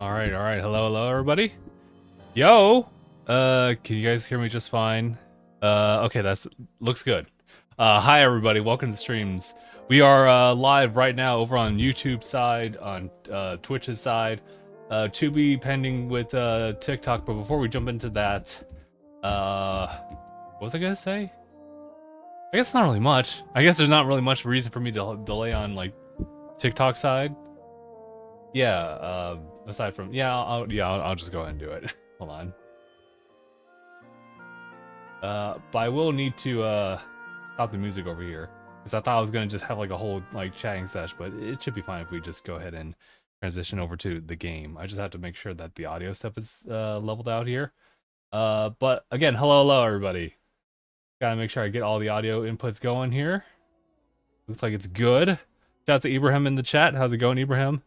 All right. Hello, everybody. Yo, can you guys hear me just fine? Okay, that's looks good. Hi, everybody. Welcome to streams. We are live right now over on YouTube side, on Twitch's side, to be pending with TikTok. But before we jump into that, what was I gonna say? I guess not really much. I guess there's not really much reason for me to delay on like TikTok side. Yeah. Aside from I'll just go ahead and do it. Hold on. But I will need to stop the music over here because I thought I was gonna just have like a whole like chatting sesh, but it should be fine if we just go ahead and transition over to the game. I just have to make sure that the audio stuff is leveled out here. But again, hello everybody. Gotta make sure I get all the audio inputs going here. Looks like it's good. Shout out to Ibrahim in the chat. How's it going, Ibrahim?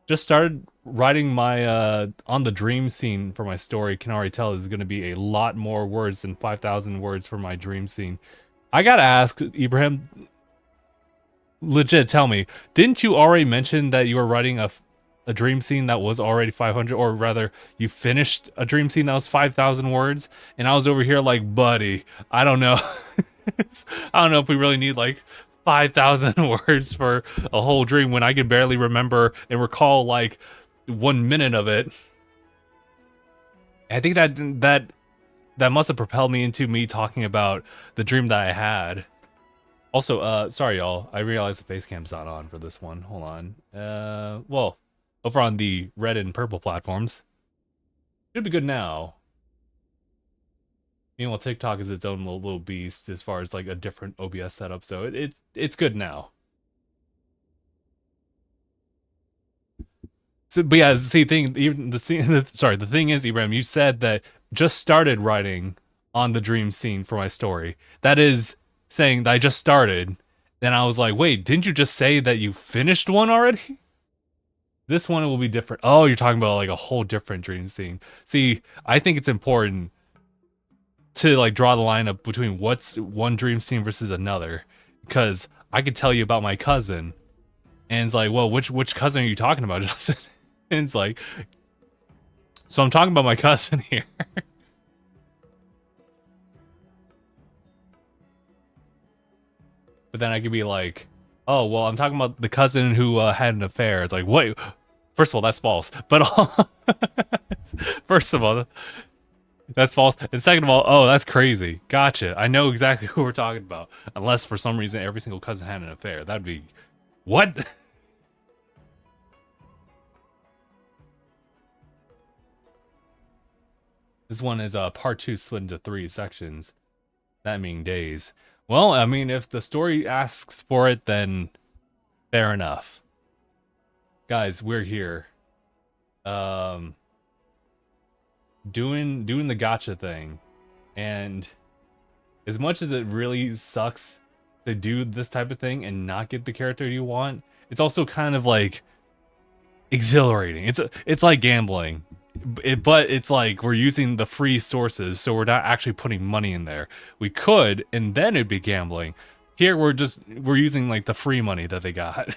Just started writing my on the dream scene for my story. Can already tell there's going to be a lot more words than 5,000 words for my dream scene. I gotta ask, Ibrahim, legit, tell me, didn't you already mention that you were writing a dream scene that was already 500, or rather, you finished a dream scene that was 5,000 words, and I was over here like, buddy, I don't know. I don't know if we really need like 5,000 words for a whole dream when I can barely remember and recall like 1 minute of it. I think that must have propelled me into me talking about the dream that I had. Also, sorry y'all, I realized the face cam's not on for this one. Hold on. Well, over on the red and purple platforms. Should be good now. Meanwhile, TikTok is its own little beast as far as like a different OBS setup, so it's good now. So, but yeah, see, the thing is, Ibrahim, you said that just started writing on the dream scene for my story. That is saying that I just started. Then I was like, wait, didn't you just say that you finished one already? This one will be different. Oh, you're talking about like a whole different dream scene. See, I think it's important to like draw the line up between what's one dream scene versus another, because I could tell you about my cousin, and it's like, well, which cousin are you talking about, Justin? And it's like, so I'm talking about my cousin here. But then I could be like, oh, well, I'm talking about the cousin who had an affair. It's like, wait, first of all, that's false. But first of all, that's false. And second of all, oh, that's crazy. Gotcha. I know exactly who we're talking about. Unless for some reason every single cousin had an affair. That'd be, what? This one is part 2 split into 3 sections. That means days. Well, I mean, if the story asks for it, then fair enough. Guys, we're here. Doing the gotcha thing. And as much as it really sucks to do this type of thing and not get the character you want, it's also kind of like exhilarating. It's like gambling. But it's like we're using the free sources, so we're not actually putting money in there. We could, and then it'd be gambling. Here we're using like the free money that they got.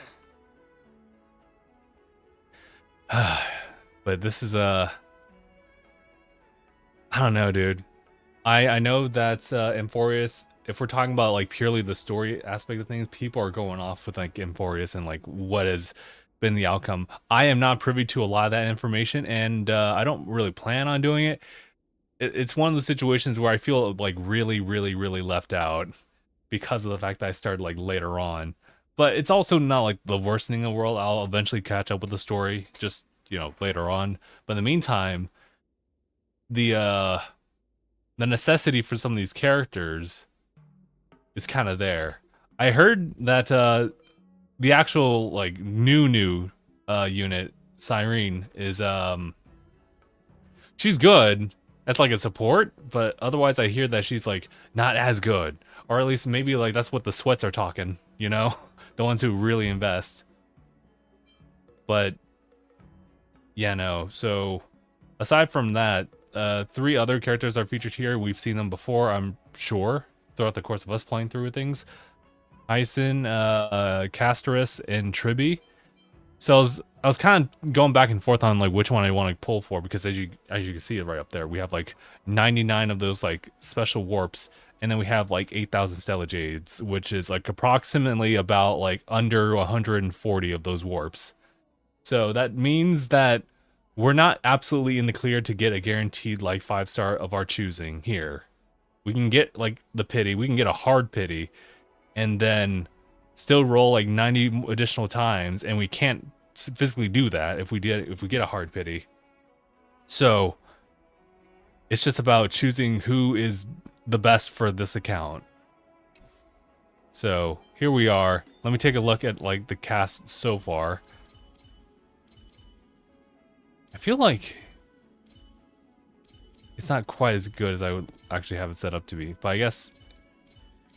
But this is I don't know, dude. I know that Emphorius, if we're talking about like purely the story aspect of things, people are going off with like Emphorius and like what has been the outcome. I am not privy to a lot of that information, and I don't really plan on doing it. It's one of those situations where I feel like really left out because of the fact that I started like later on. But it's also not like the worst thing in the world. I'll eventually catch up with the story, just, you know, later on. But in the meantime, the necessity for some of these characters is kind of there. I heard that the actual like new unit, Cyrene, is she's good. That's like a support, but otherwise I hear that she's like not as good. Or at least maybe like that's what the sweats are talking, you know? The ones who really invest. But yeah, no. So aside from that, 3 other characters are featured here. We've seen them before, I'm sure, throughout the course of us playing through things. Hyson, Castorus, and Tribby. So I was kind of going back and forth on like which one I want to pull for, because as you can see it right up there, we have like 99 of those like special warps, and then we have like 8,000 Stellajades, which is like approximately about like under 140 of those warps. So that means that we're not absolutely in the clear to get a guaranteed like 5-star of our choosing here. We can get like the pity, we can get a hard pity, and then still roll like 90 additional times, and we can't physically do that if we get a hard pity. So it's just about choosing who is the best for this account. So here we are. Let me take a look at like the cast so far. I feel like it's not quite as good as I would actually have it set up to be, but I guess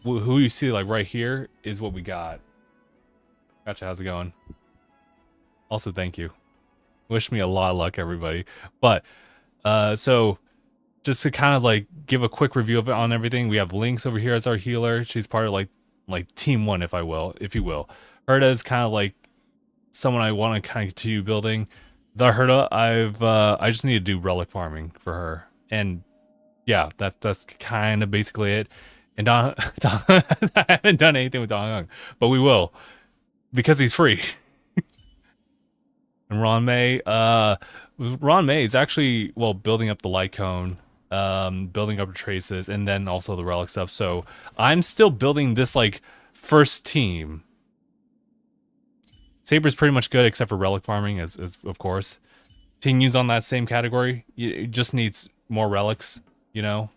who you see like right here is what we got. Gotcha, how's it going? Also, thank you. Wish me a lot of luck, everybody. But, so, just to kind of like give a quick review of it on everything, we have Lynx over here as our healer. She's part of like Team 1, if you will. Herta is kind of like someone I want to kind of continue building. The Herta, I just need to do relic farming for her. And, yeah, that's kind of basically it. And I haven't done anything with Dong Hung, but we will, because he's free. And Ron May is actually, well, building up the light cone, building up the traces, and then also the relic stuff. So I'm still building this like first team. Saber's pretty much good except for relic farming, as of course. Tinyu's on that same category. It just needs more relics, you know.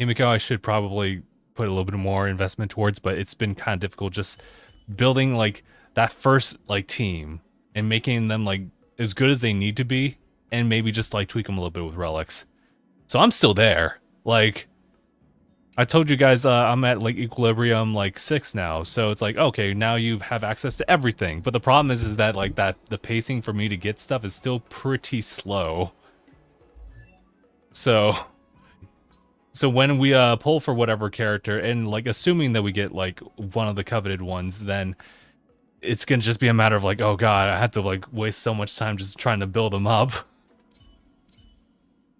Himiko, I should probably put a little bit more investment towards, but it's been kind of difficult just building like that first like team and making them like as good as they need to be, and maybe just like tweak them a little bit with relics. So I'm still there. Like I told you guys, I'm at like equilibrium like 6 now. So it's like, okay, now you have access to everything. But the problem is that like the pacing for me to get stuff is still pretty slow. So when we pull for whatever character, and like assuming that we get like one of the coveted ones, then it's gonna just be a matter of like, oh god, I have to like waste so much time just trying to build them up.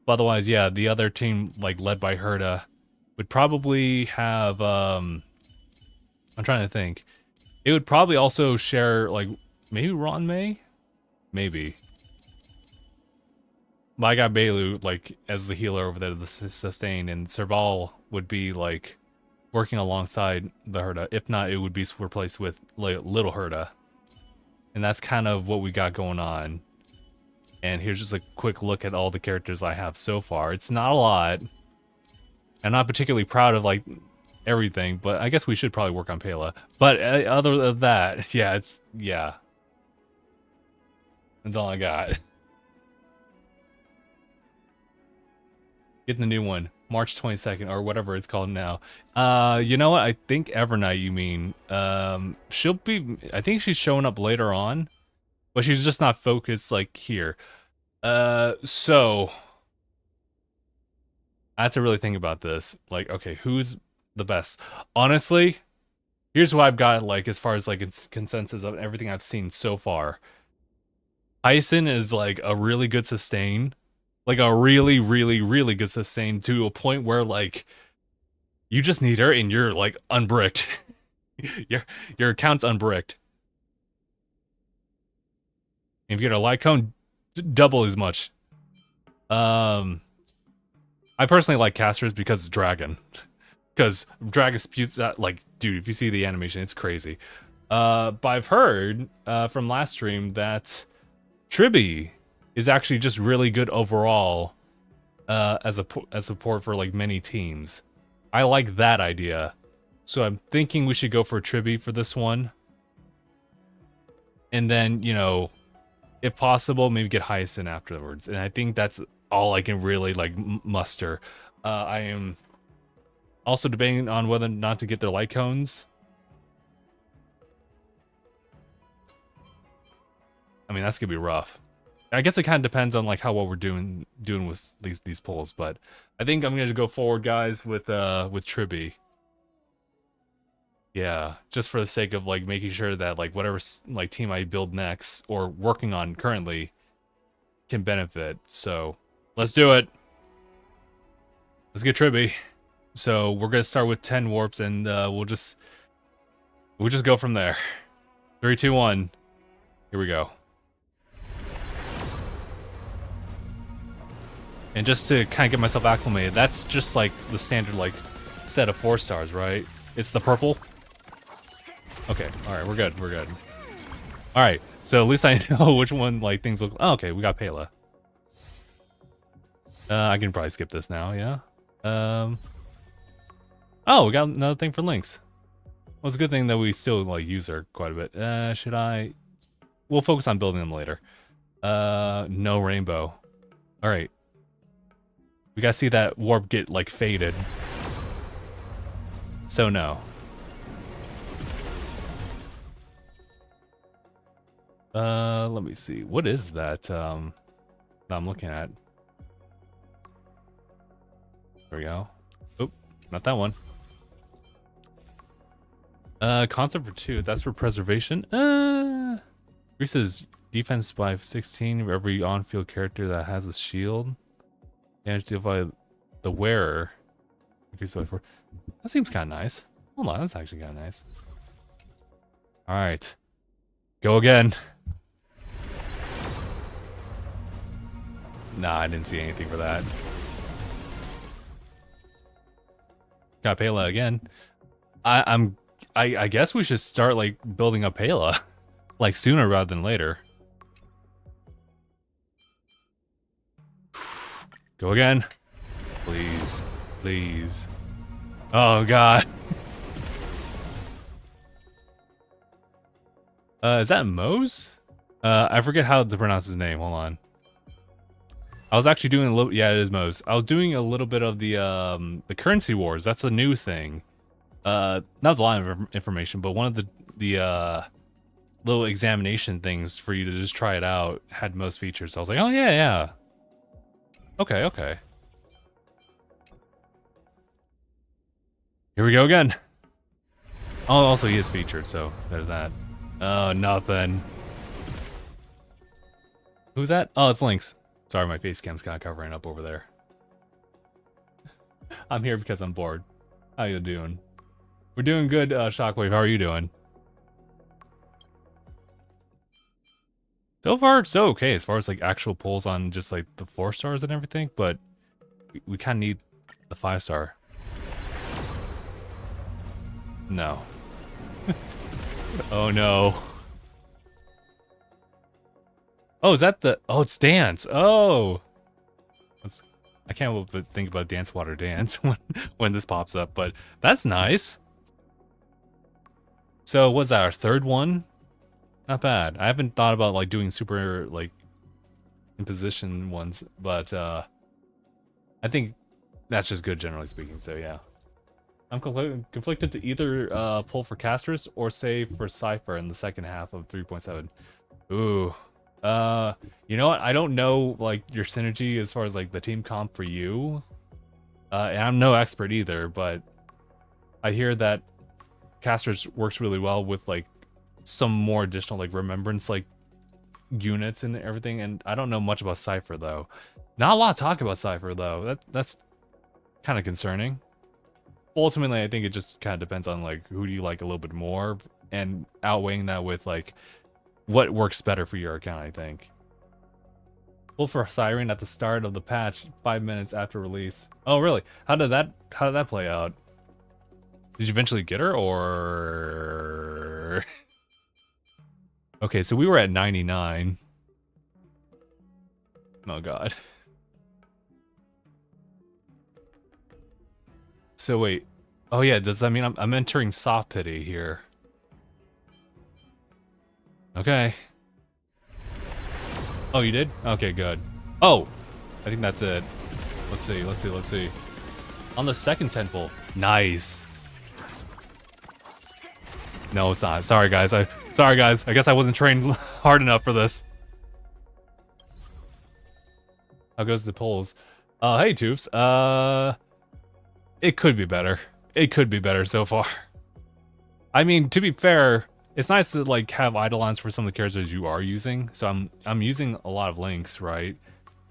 But otherwise, yeah, the other team, like led by Herta, would probably have I'm trying to think. It would probably also share like maybe Ron May? Maybe. But I got Bailu like as the healer over there, the sustain, and Serval would be like working alongside the Herta. If not, it would be replaced with like little Herta. And that's kind of what we got going on. And here's just a quick look at all the characters I have so far. It's not a lot. I'm not particularly proud of like everything, but I guess we should probably work on Pela. But other than that, yeah, that's all I got. Get the new one, March 22nd, or whatever it's called now. You know what? I think Evernight, you mean. She'll be, I think she's showing up later on, but she's just not focused, like, here. So, I have to really think about this. Like, okay, who's the best? Honestly, here's what I've got, like, as far as, like, consensus of everything I've seen so far. Hyacin is, like, a really good sustain. Like a really, really, really good sustain to a point where like you just need her and you're like unbricked. your account's unbricked. If you get a light cone, double as much. I personally like casters because it's dragon. Because dragon spews that, like, dude, if you see the animation, it's crazy. But I've heard from last stream that Tribi is actually just really good overall as support for like many teams. I like that idea. So I'm thinking we should go for Tribi for this one. And then, you know, if possible, maybe get Hyacin afterwards. And I think that's all I can really like muster. I am also debating on whether or not to get their light cones. I mean, that's gonna be rough. I guess it kind of depends on like how well we're doing with these pulls, but I think I'm gonna go forward, guys, with Tribi. Yeah, just for the sake of like making sure that like whatever like team I build next or working on currently can benefit. So let's do it. Let's get Tribby. So we're gonna start with 10 warps, and we'll just go from there. 3, 2, 1. Here we go. And just to kind of get myself acclimated, that's just like the standard like set of 4 stars, right? It's the purple. Okay, all right, we're good. We're good. All right, so at least I know which one like things look. Oh, okay, we got Pela. I can probably skip this now. Yeah. Oh, we got another thing for Lynx. Well, it's a good thing that we still like use her quite a bit. Should I? We'll focus on building them later. No rainbow. All right. We gotta see that warp get like faded. So no. Let me see. What is that? That I'm looking at. There we go. Oh, not that one. Concept for 2. That's for preservation. Increases defense by 16 for every on-field character that has a shield. Damage dealt by the wearer. Increases by 4. That seems kind of nice. Hold on, that's actually kind of nice. All right, go again. Nah, I didn't see anything for that. Got Pela again. I guess we should start like building up Pela like sooner rather than later. Go again. Please. Please. Oh god. Is that Mose? I forget how to pronounce his name. Hold on. I was actually doing a little. Yeah, it is Mose. I was doing a little bit of the currency wars. That's a new thing. That was a lot of information, but one of the little examination things for you to just try it out had most features. So I was like, oh yeah, yeah. Okay, okay. Here we go again. Oh, also he is featured, so there's that. Oh, nothing. Who's that? Oh, it's Lynx. Sorry, my face cam's kind of covering up over there. I'm here because I'm bored. How you doing? We're doing good, Shockwave. How are you doing? So far, so okay, as far as like actual pulls on just like the 4 stars and everything, but we kind of need the 5-star. No. Oh no. Oh, is that the... Oh, it's Dance. Oh. I can't help but think about Dance Water Dance when this pops up, but that's nice. So, was that our 3rd one? Not bad. I haven't thought about like doing super like imposition ones, but I think that's just good generally speaking, so yeah. I'm conflicted to either pull for casters or save for Cypher in the second half of 3.7. Ooh. You know what? I don't know like your synergy as far as like the team comp for you. And I'm no expert either, but I hear that casters works really well with like some more additional like remembrance like units and everything, and I don't know much about Cypher though. Not a lot of talk about Cypher though. That's kind of concerning. Ultimately, I think it just kind of depends on like who do you like a little bit more, and outweighing that with like what works better for your account, I think. Pull for Siren at the start of the patch 5 minutes after release. Oh really? How did that play out? Did you eventually get her, or okay, so we were at 99. Oh god. So wait. Oh yeah, does that mean I'm entering soft pity here? Okay. Oh, you did? Okay, good. Oh! I think that's it. Let's see, let's see, let's see. On the second temple. Nice. No, it's not. Sorry guys. Sorry guys. I guess I wasn't trained hard enough for this. How goes the polls? Hey Toofs. It could be better. It could be better so far. I mean, to be fair, it's nice to like have eidolons for some of the characters you are using. So I'm using a lot of links, right?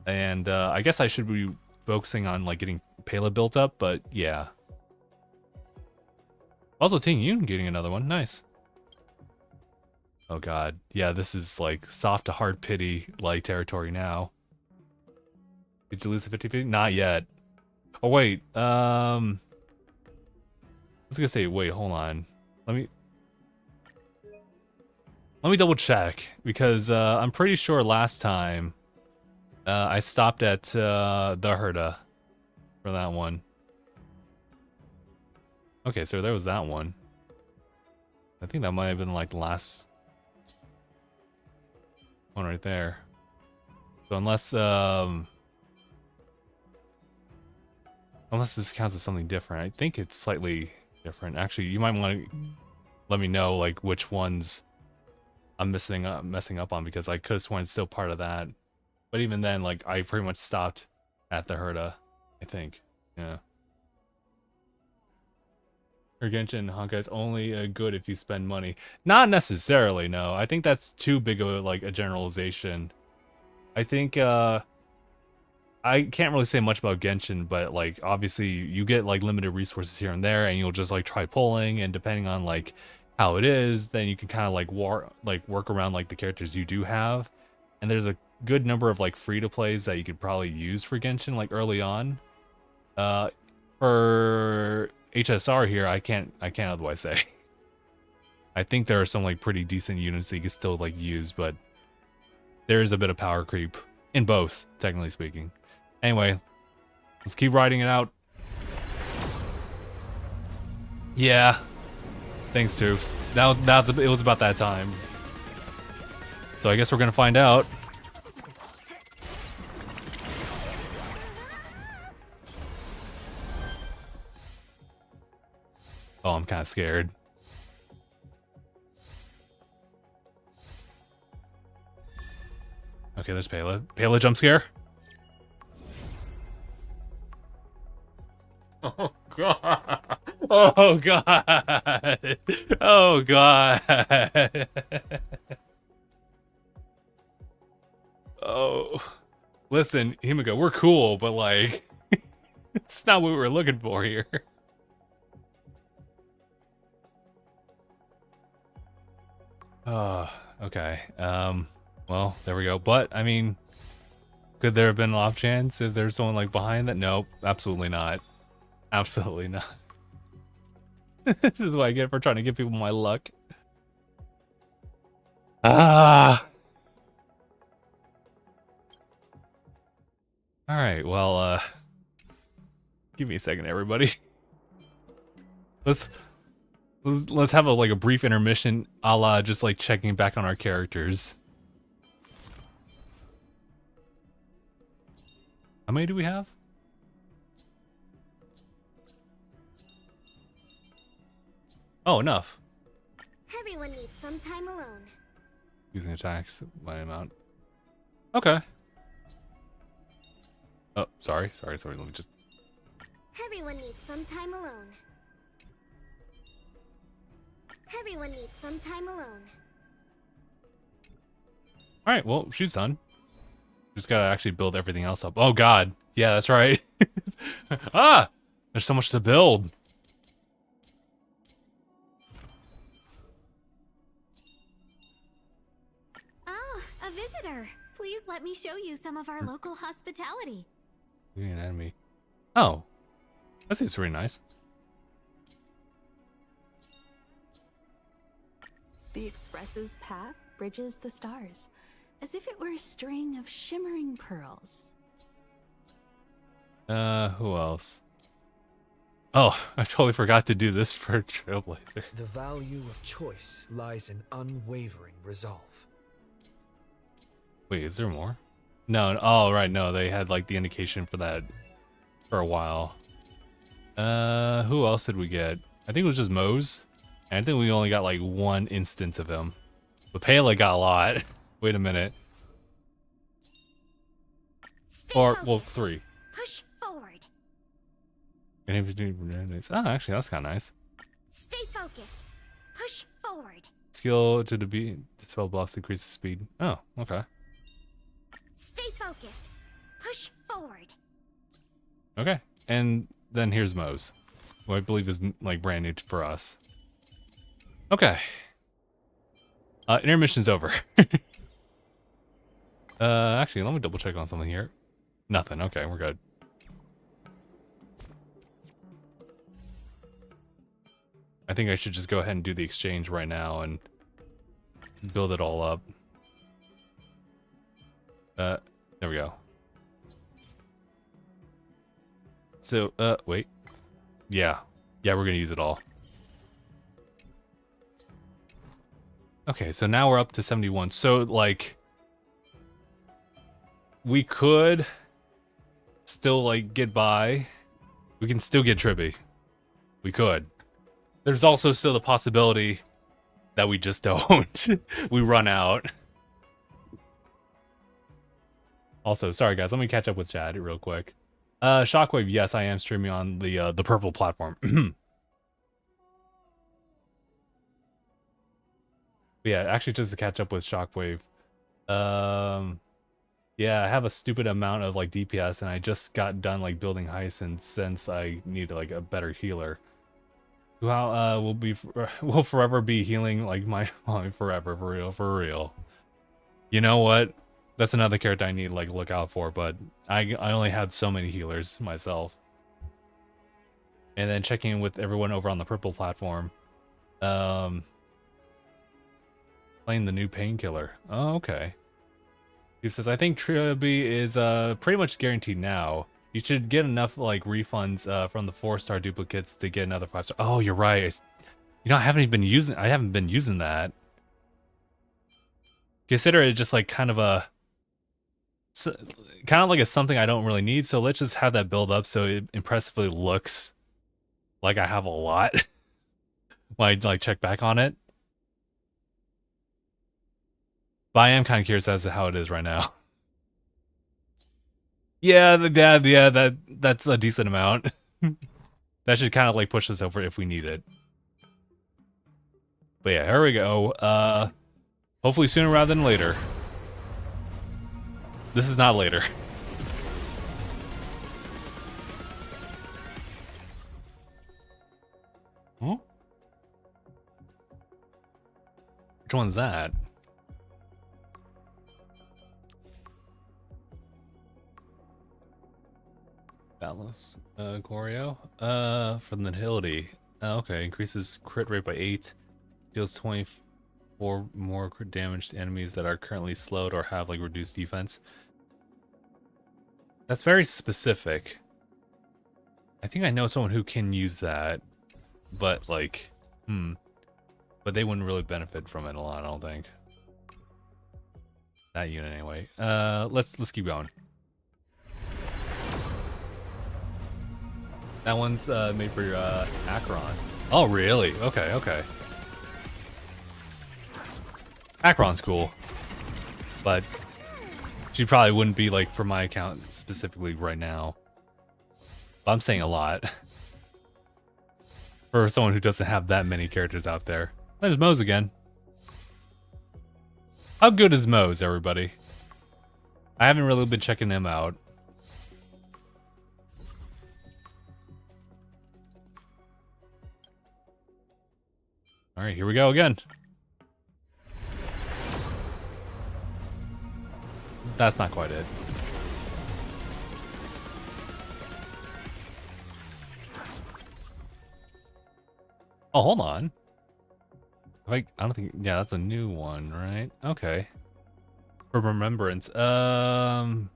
And I guess I should be focusing on like getting Pela built up, but yeah. Also, Ting Yun getting another one, nice. Oh god, yeah, this is like soft to hard pity like territory now. Did you lose the 50-50? Not yet. Oh wait, I was gonna say, wait, hold on. Let me double check because I'm pretty sure last time I stopped at the Herda for that one. Okay, so there was that one. I think that might have been like the last one right there. So unless this counts as something different, I think it's slightly different. Actually, you might want to let me know like which ones I'm messing up on, because I could have sworn it's still part of that. But even then, like I pretty much stopped at the Herda, I think. Yeah. Genshin Honkai is only good if you spend money. Not necessarily, no. I think that's too big of a generalization. I think I can't really say much about Genshin, but like obviously you get like limited resources here and there, and you'll just like try pulling, and depending on like how it is, then you can kind of like work around like the characters you do have. And there's a good number of like free to plays that you could probably use for Genshin like early on. For HSR here, I can't otherwise say. I think there are some like pretty decent units that you can still like use, but there is a bit of power creep in both, technically speaking. Anyway, let's keep riding it out. Yeah. Thanks, Toops. It was about that time. So I guess we're gonna find out. Oh, I'm kind of scared. Okay, there's Pela. Pela jump scare. Oh god. Oh god. Oh god. Oh. Listen, Himiko, we're cool, but like it's not what we were looking for here. Oh, okay. Well, there we go. But I mean, could there have been an off chance if there's someone like behind that? Nope, absolutely not. Absolutely not. This is what I get for trying to give people my luck. Ah. All right. Well, give me a second, everybody. Let's have a brief intermission, a la just like checking back on our characters. How many do we have? Oh, enough. Everyone needs some time alone. Using attacks by amount. Okay. Oh, sorry. Let me just. Everyone needs some time alone. Everyone needs some time alone. All right. Well, she's done. Just gotta actually build everything else up. Oh God. Yeah, that's right. Ah, there's so much to build. Oh, a visitor. Please let me show you some of our local hospitality. An enemy. Oh, that seems pretty nice. The Express's path bridges the stars, as if it were a string of shimmering pearls. Who else? Oh, I totally forgot to do this for Trailblazer. The value of choice lies in unwavering resolve. Wait, is there more? No, oh, right, no, they had, like, the indication for that for a while. Who else did we get? I think it was just Mose. And I think we only got, like, one instance of him. But Pela got a lot. Wait a minute. Or, well, 3. Push forward. Oh, actually, that's kind of nice. Stay focused. forward. Skill to dispel buffs increases speed. Oh, okay. Stay focused. Push forward. Okay. And then here's Moe's, who I believe is like brand new for us. Okay. Intermission's over. Actually, let me double check on something here. Nothing. Okay, we're good. I think I should just go ahead and do the exchange right now and build it all up. There we go. So, wait. Yeah. Yeah, we're gonna use it all. Okay, so now we're up to 71. So, like, we could still, like, get by. We can still get Tribby. We could. There's also still the possibility that we just don't. We run out. Also, sorry guys, let me catch up with chat real quick. Shockwave, yes, I am streaming on the purple platform. But yeah, actually just to catch up with Shockwave. Yeah, I have a stupid amount of like DPS and I just got done like building Hyacinth since I need like a better healer. Who will forever be healing like my forever, for real. You know what? That's another character I need to like look out for, but I only have so many healers myself. And then checking in with everyone over on the purple platform. Playing the new painkiller. Oh, okay. He says, I think Tribby is pretty much guaranteed now. You should get enough like refunds from the 4-star duplicates to get another 5-star. Oh, you're right. You know, I haven't been using that. Consider it just like kind of like a something I don't really need. So let's just have that build up so it impressively looks like I have a lot when I like check back on it. But I am kind of curious as to how it is right now. Yeah, that's a decent amount. That should kind of like push us over if we need it. But yeah, here we go. Hopefully sooner rather than later. This is not later. Huh? Which one's that? Balance. Choreo. From the Nihility. Okay, increases crit rate by 8. Deals 24 more crit damage to enemies that are currently slowed or have like reduced defense. That's very specific. I think I know someone who can use that, but like, but they wouldn't really benefit from it a lot, I don't think. That unit anyway. Let's keep going. That one's made for Acheron. Oh, really? Okay, okay. Acheron's cool, but she probably wouldn't be like for my account specifically right now. But I'm saying a lot for someone who doesn't have that many characters out there. There's Moe's again. How good is Moe's, everybody? I haven't really been checking him out. All right, here we go again. That's not quite it. Oh, hold on. I don't think, yeah, that's a new one, right? Okay. For remembrance. HP.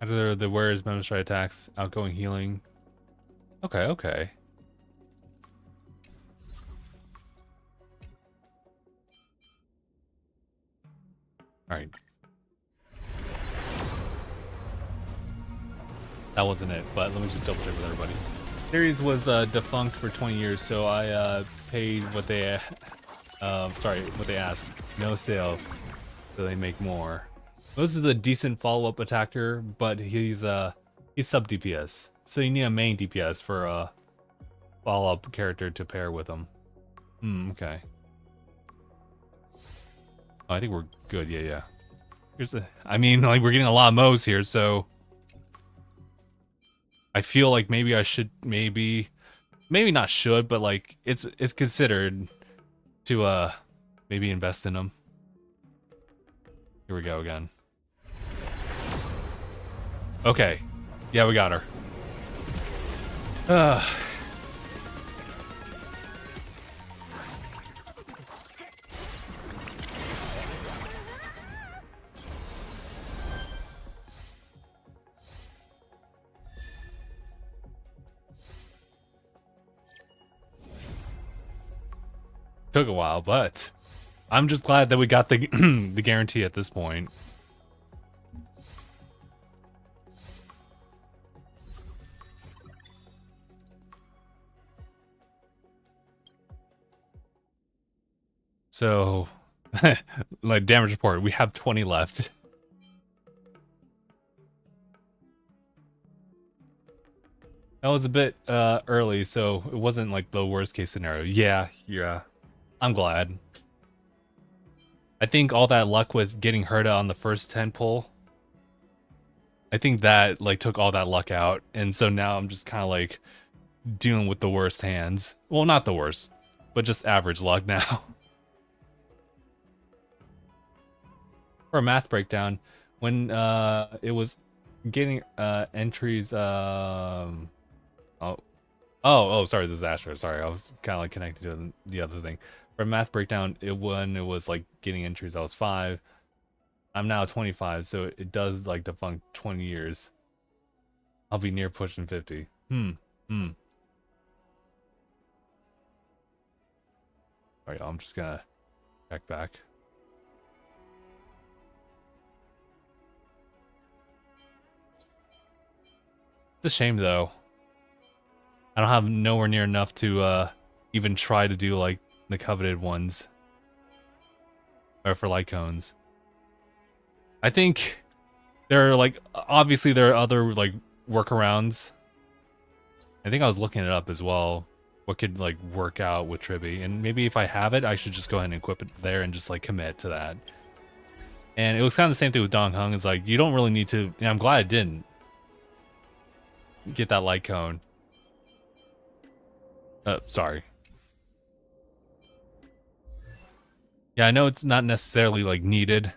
After the wearer's member strike attacks, outgoing healing. Okay, okay. Alright. That wasn't it, but let me just double check with everybody. Series was defunct for 20 years, so I paid what they what they asked. No sale, so they make more. This is a decent follow-up attacker, but he's sub DPS, so you need a main DPS for a follow-up character to pair with him. Okay. Oh, I think we're good. Yeah, yeah. I mean, like, we're getting a lot of Mo's here, so I feel like maybe I should, maybe not should, but like it's considered to maybe invest in them. Here we go again. Okay. Yeah, we got her. Took a while, but I'm just glad that we got the the guarantee at this point. So, like, damage report, we have 20 left. That was a bit early, so it wasn't like the worst case scenario. Yeah, yeah. I'm glad. I think all that luck with getting Herta on the first 10 pull, I think that like took all that luck out, and so now I'm just kind of like dealing with the worst hands. Well, not the worst, but just average luck now. For a math breakdown, when it was getting entries, sorry, this is Asher. Sorry, I was kind of like connected to the other thing. For a math breakdown, when it was like getting entries, I was 5. I'm now 25, so it does like defunct 20 years. I'll be near pushing 50. Alright, I'm just gonna check back. It's a shame though. I don't have nowhere near enough to even try to do like the coveted ones. Or for light cones. I think there are like, obviously there are other like workarounds. I think I was looking it up as well. What could like work out with Tribby, and maybe if I have it, I should just go ahead and equip it there and just like commit to that. And it was kind of the same thing with Dong Hung. It's like you don't really need to. And I'm glad I didn't get that light cone. Sorry. Yeah, I know it's not necessarily like needed,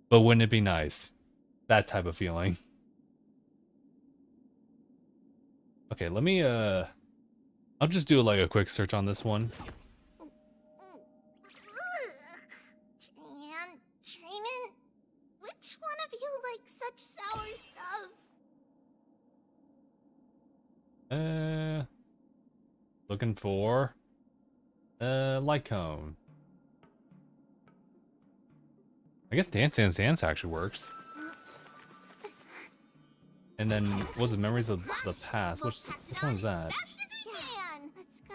but wouldn't it be nice? That type of feeling. Okay, let me I'll just do like a quick search on this one. Training? Which one of you likes such sour stuff? Looking for light cone. I guess Dance Dance Dance actually works. And then what's the Memories of the Past? Which one's that? Let's go.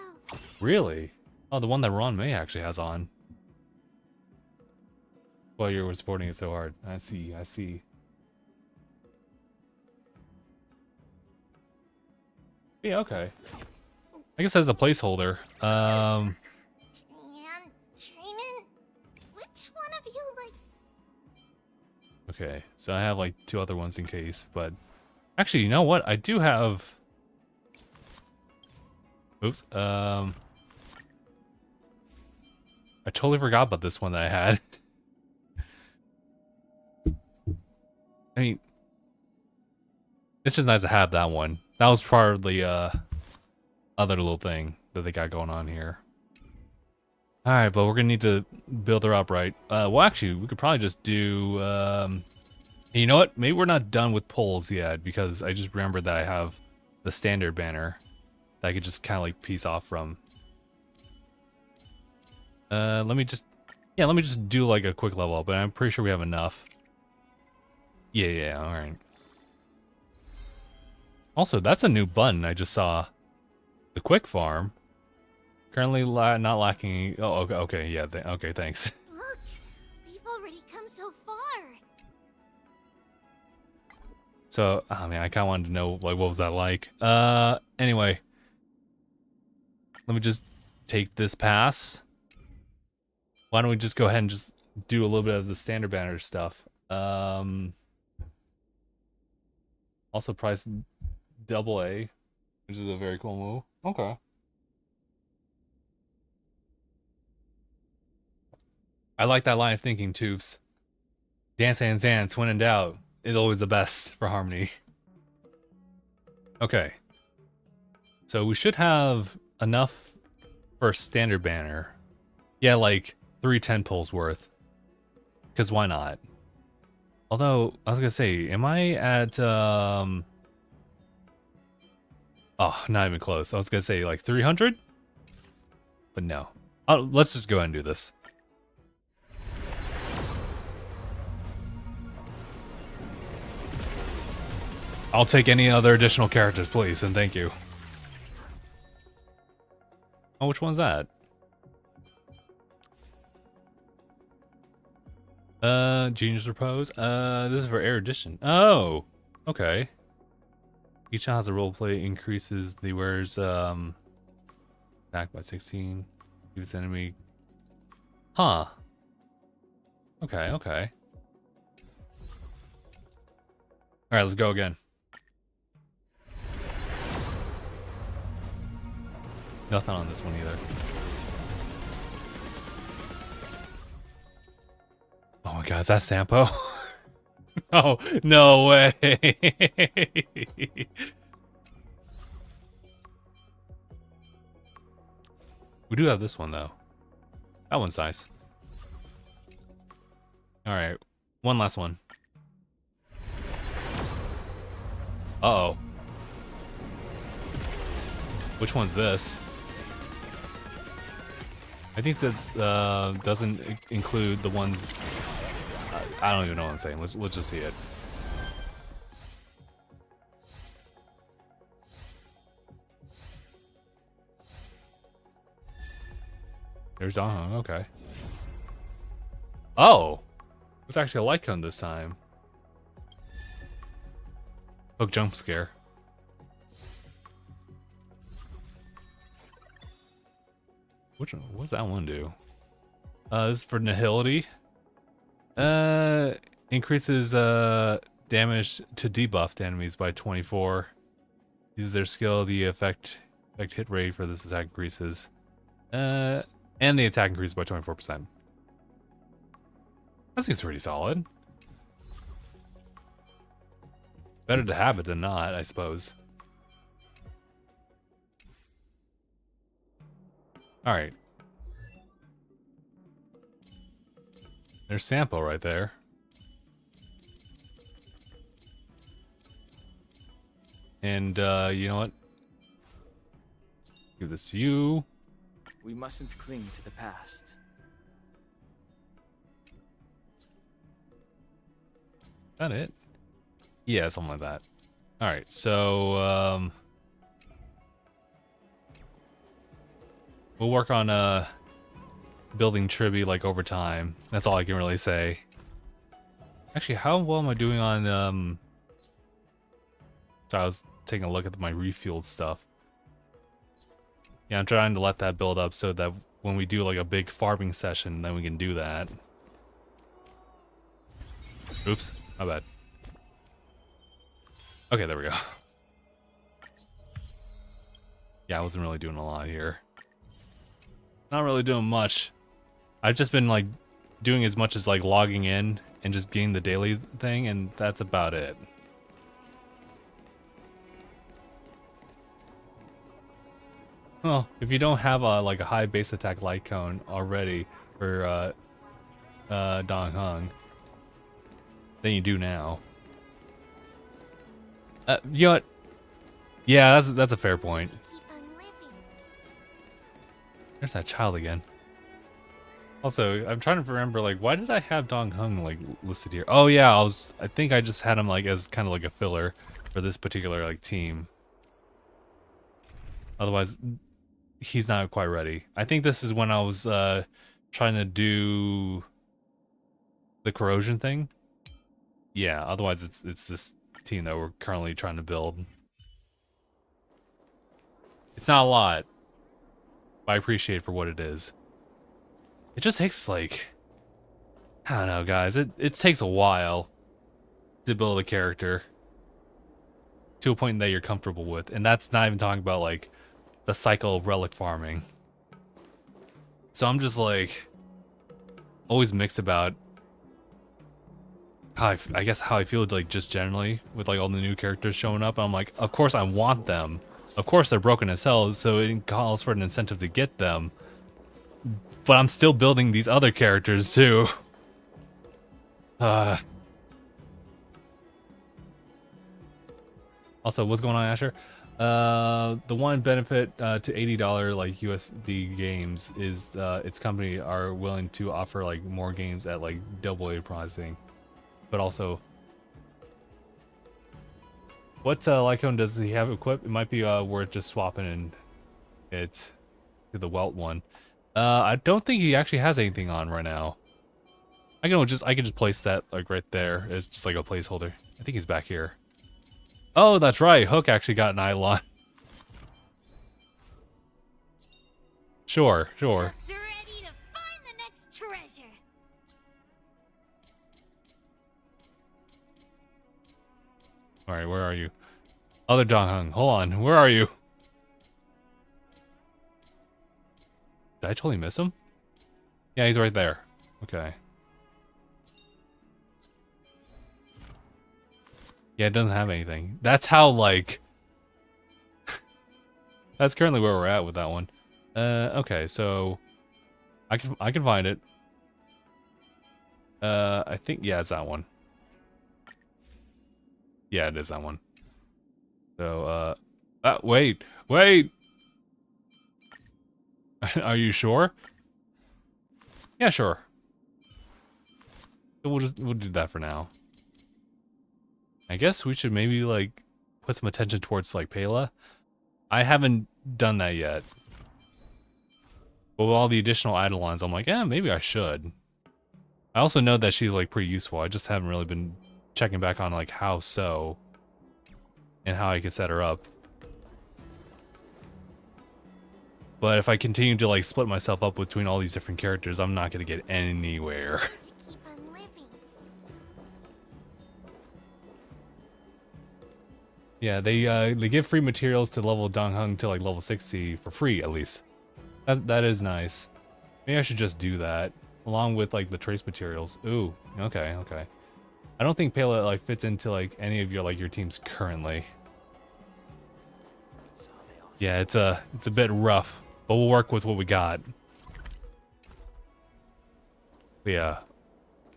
Really? Oh, the one that Ron May actually has on. Well, you were supporting it so hard. I see, I see. Yeah, okay. I guess as a placeholder. Training? Which one of you likes... Okay, so I have like 2 other ones in case, but actually, you know what? I do have. Oops. I totally forgot about this one that I had. I mean, it's just nice to have that one. That was part of the other little thing that they got going on here. Alright, but we're gonna need to build her up right. Well, actually, we could probably just do... you know what? Maybe we're not done with polls yet, because I just remembered that I have the standard banner that I could just kind of like piece off from. Let me just do like a quick level up, but I'm pretty sure we have enough. Yeah, alright. Also, that's a new button I just saw. The quick farm. Currently not lacking... Oh, okay, yeah, okay, thanks. Look, we've already come so far. So, oh man, I kind of wanted to know, like, what was that like? Anyway. Let me just take this pass. Why don't we just go ahead and just do a little bit of the standard banner stuff? Also price double A, which is a very cool move. Okay. I like that line of thinking, Toofs. Dance and dance when in doubt is always the best for Harmony. Okay. So we should have enough for a standard banner. Yeah, like 3 10 pulls worth. Because why not? Although, I was gonna say, am I at, oh, not even close. I was gonna say like 300? But no. Let's just go ahead and do this. I'll take any other additional characters, please, and thank you. Oh, which one's that? Genius Repose. This is for Erudition. Oh, okay. Each one has a roleplay increases the wearer's attack by 16. Gives the enemy. Huh. Okay, okay. Alright, let's go again. Nothing on this one either. Oh my god, is that Sampo? Oh, no way. We do have this one though. That one's nice. Alright, one last one. Uh-oh. Which one's this? I think that doesn't include the ones. I don't even know what I'm saying. Let's just see it. There's Donghong. Okay. Oh, it's actually a light cone this time. Hook jump scare. Which one? What does that one do? This is for Nihility. Increases damage to debuffed enemies by 24. Uses their skill. The effect hit rate for this attack increases. And the attack increases by 24%. That seems pretty solid. Better to have it than not, I suppose. Alright. There's Sampo right there. And, you know what? Give this to you. We mustn't cling to the past. Is that it? Yeah, something like that. Alright, so, we'll work on, building Tribby, like, over time. That's all I can really say. Actually, how well am I doing on, So I was taking a look at my refueled stuff. Yeah, I'm trying to let that build up so that when we do, like, a big farming session, then we can do that. Oops, my bad. Okay, there we go. Yeah, I wasn't really doing a lot here. Not really doing much. I've just been like doing as much as like logging in and just getting the daily thing, and that's about it. Well, if you don't have a like a high base attack light cone already for Dong Hung, then you do now. You know what? Yeah, that's a fair point. There's that child again. Also, I'm trying to remember, like, why did I have Dong Hung, like, listed here? Oh, yeah, I think I just had him, like, as kind of like a filler for this particular, like, team. Otherwise, he's not quite ready. I think this is when I was, trying to do the corrosion thing. Yeah, otherwise it's this team that we're currently trying to build. It's not a lot. but I appreciate it for what it is. It just takes like, I don't know, guys. It takes a while to build a character to a point that you're comfortable with, and that's not even talking about like the cycle of relic farming. So I'm just like always mixed about how I guess how I feel like just generally with like all the new characters showing up. I'm like, of course I want them. Of course they're broken as hell, so it calls for an incentive to get them. But I'm still building these other characters too. Also, what's going on, Asher? The one benefit to $80 like USD games is its company are willing to offer like more games at like AA pricing. But also, what Lycone does he have equipped? It might be worth just swapping it to the Welt one. I don't think he actually has anything on right now. I can just place that like right there as just like a placeholder. I think he's back here. Oh, that's right. Hook actually got an Eidolon. Sure. Hook's ready to find the next treasure. All right, where are you? Other Donghung, hold on. Where are you? Did I totally miss him? Yeah, he's right there. Okay. Yeah, it doesn't have anything. That's how, like... That's currently where we're at with that one. Okay, so... I can find it. I think, yeah, it's that one. Yeah, it is that one. So, wait! Are you sure? Yeah, sure. So we'll do that for now. I guess we should maybe like put some attention towards like Pela. I haven't done that yet. But with all the additional Eidolons, I'm like, maybe I should. I also know that she's like pretty useful. I just haven't really been checking back on like how so and how I can set her up. But if I continue to like split myself up between all these different characters, I'm not gonna get anywhere. To keep on living. Yeah, they give free materials to level Donghung to like level 60 for free at least. That is nice. Maybe I should just do that along with like the trace materials. Ooh, okay. I don't think Pela like fits into like any of your teams currently. Yeah, it's a bit rough, but we'll work with what we got. But yeah,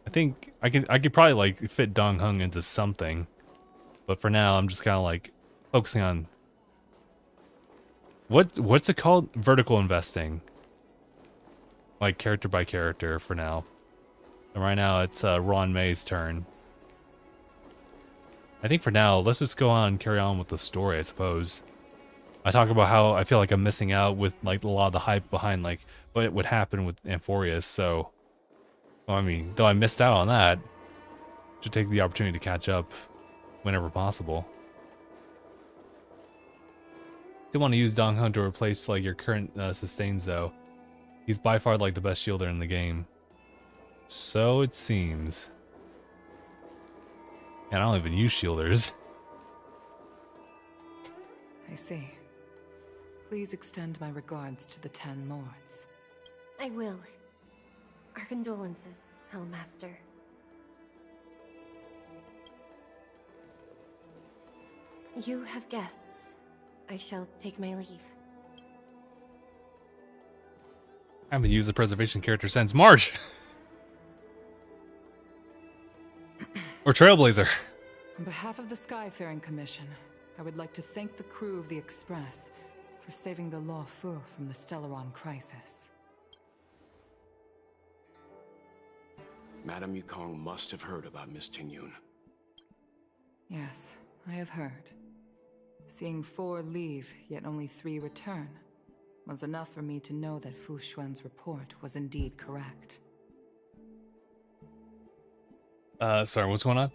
I think I could probably like fit Donghung into something, but for now I'm just kind of like focusing on what's it called? Vertical investing, like character by character for now. And right now it's Ron May's turn. I think for now let's just go on and carry on with the story, I suppose. I talk about how I feel like I'm missing out with like a lot of the hype behind like what would happen with Amphorius, so well, I mean, though I missed out on that, should take the opportunity to catch up whenever possible. Still want to use Donghun to replace like your current sustains though. He's by far like the best shielder in the game. So it seems. And I don't even use shielders. I see. Please extend my regards to the 10 lords. I will. Our condolences, Hellmaster. You have guests. I shall take my leave. I haven't used the preservation character since March. Or Trailblazer. On behalf of the Skyfaring Commission, I would like to thank the crew of the Express for saving the Law Fu from the Stellaron crisis. Madame Yukong must have heard about Miss Tingyun. Yes, I have heard. Seeing 4 leave, yet only 3 return, was enough for me to know that Fu Xuan's report was indeed correct. Sorry, what's going on?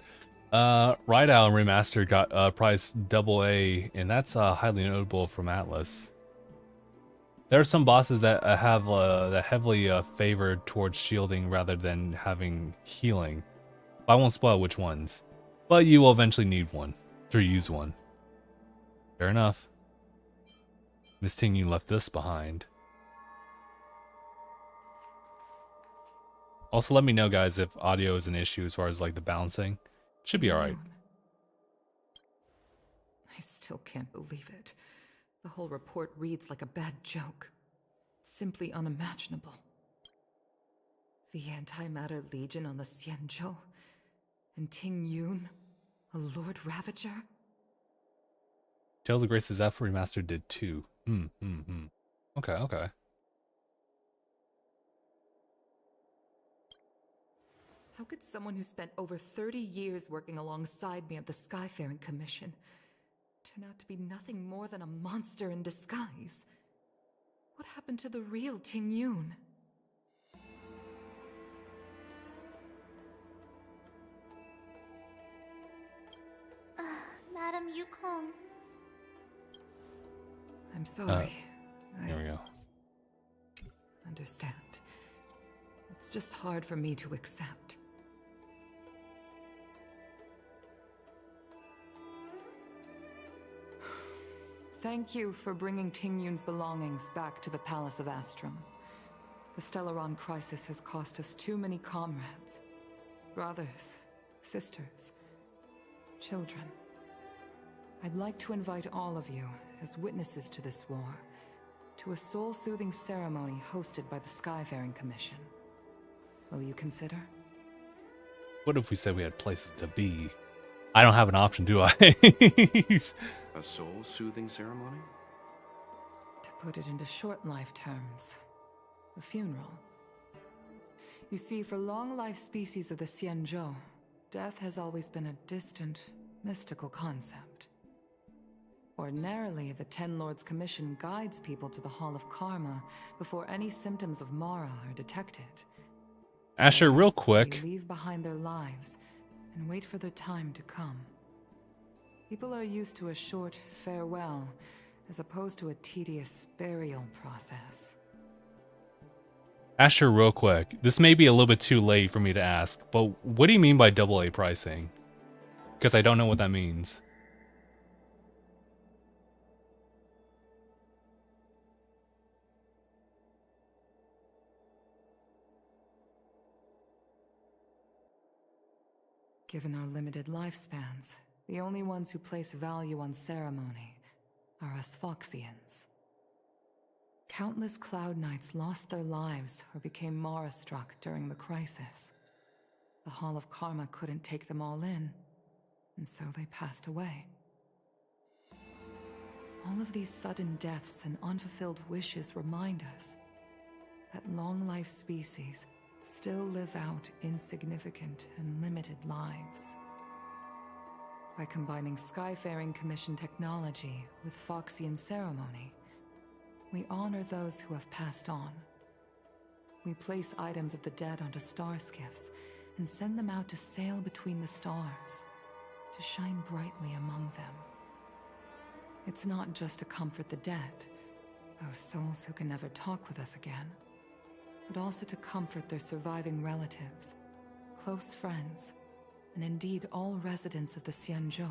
Ride Owl Remastered got price AA, and that's highly notable from Atlas. There are some bosses that have that heavily favored towards shielding rather than having healing. I won't spoil which ones, but you will eventually need one to use one. Fair enough. Miss Ting, you left this behind. Also, let me know, guys, if audio is an issue as far as like the bouncing. Should be alright. I still can't believe it. The whole report reads like a bad joke. It's simply unimaginable. The Antimatter Legion on the Xianzhou, and Ting Yun, a Lord Ravager? Tales of Grace's F Remastered did too. Okay, okay. How could someone who spent over 30 years working alongside me at the Skyfaring Commission turn out to be nothing more than a monster in disguise? What happened to the real Ting Yun? Madam Yukong. I'm sorry. Here we go. Understand. It's just hard for me to accept. Thank you for bringing Ting Yun's belongings back to the Palace of Astrum. The Stellaron crisis has cost us too many comrades. Brothers, sisters, children. I'd like to invite all of you, as witnesses to this war, to a soul-soothing ceremony hosted by the Skyfaring Commission. Will you consider? What if we said we had places to be? I don't have an option, do I? A soul-soothing ceremony? To put it into short life terms, a funeral. You see, for long-life species of the Xianzhou, death has always been a distant, mystical concept. Ordinarily, the Ten Lords Commission guides people to the Hall of Karma before any symptoms of Mara are detected. Asher, real They quick. leave behind their lives and wait for their time to come. People are used to a short farewell as opposed to a tedious burial process. Asher, real quick. This may be a little bit too late for me to ask, but what do you mean by AA pricing? Because I don't know what that means. Given our limited lifespans, the only ones who place value on ceremony are us Foxians. Countless Cloud Knights lost their lives or became Mara-struck during the crisis. The Hall of Karma couldn't take them all in, and so they passed away. All of these sudden deaths and unfulfilled wishes remind us that long-life species still live out insignificant and limited lives. By combining Skyfaring Commission technology with Foxian ceremony, we honor those who have passed on. We place items of the dead onto star skiffs and send them out to sail between the stars, to shine brightly among them. It's not just to comfort the dead, those souls who can never talk with us again, but also to comfort their surviving relatives, close friends, and indeed all residents of the Xianzhou.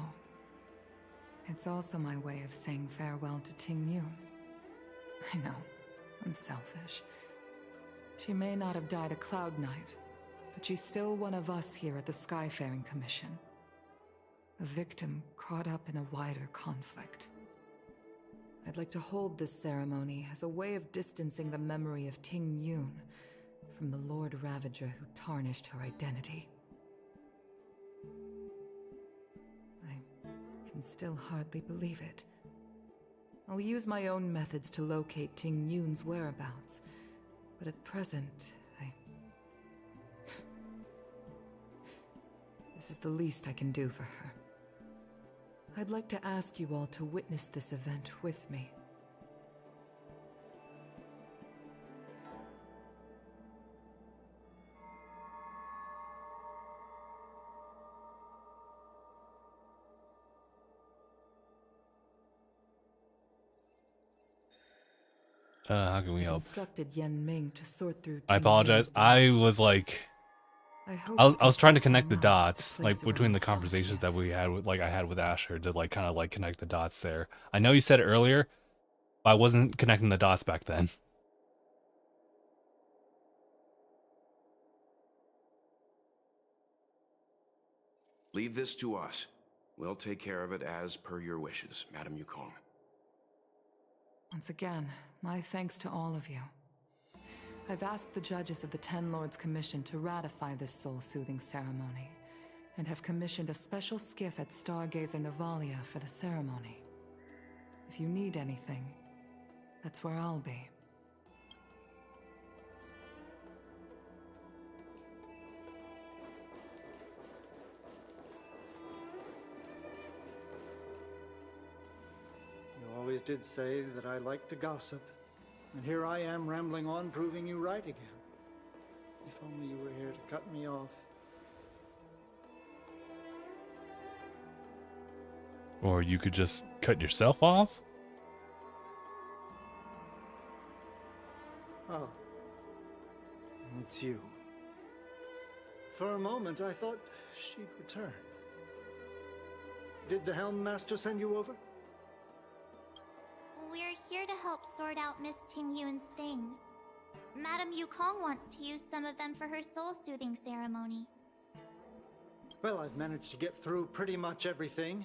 It's also my way of saying farewell to Ting Yun. I know, I'm selfish. She may not have died a Cloud Knight, but she's still one of us here at the Skyfaring Commission. A victim caught up in a wider conflict. I'd like to hold this ceremony as a way of distancing the memory of Ting Yun from the Lord Ravager who tarnished her identity. I can still hardly believe it. I'll use my own methods to locate Ting Yun's whereabouts, but at present, This is the least I can do for her. I'd like to ask you all to witness this event with me. How can we I've help? instructed Yan Ming to sort through I Ting apologize. Yun's I was belongings. like, hope I was, you I was can trying to pick connect the some out to dots, place like between around the the solar conversations that skiff. we had with, like I had with Asher, to like kind of like connect the dots there. I know you said it earlier, but I wasn't connecting the dots back then. Leave this to us. We'll take care of it as per your wishes, Madam Yukong. Once again, my thanks to all of you. I've asked the judges of the Ten Lords Commission to ratify this soul-soothing ceremony, and have commissioned a special skiff at Stargazer Navalia for the ceremony. If you need anything, that's where I'll be. You always did say that I like to gossip, and here I am rambling on, proving you right again. If only you were here to cut me off. Or you could just cut yourself off? Oh. It's you. For a moment, I thought she'd return. Did the Helm Master send you over? We're here to help sort out Miss Ting Yun's things. Madame Yukong wants to use some of them for her soul-soothing ceremony. Well, I've managed to get through pretty much everything.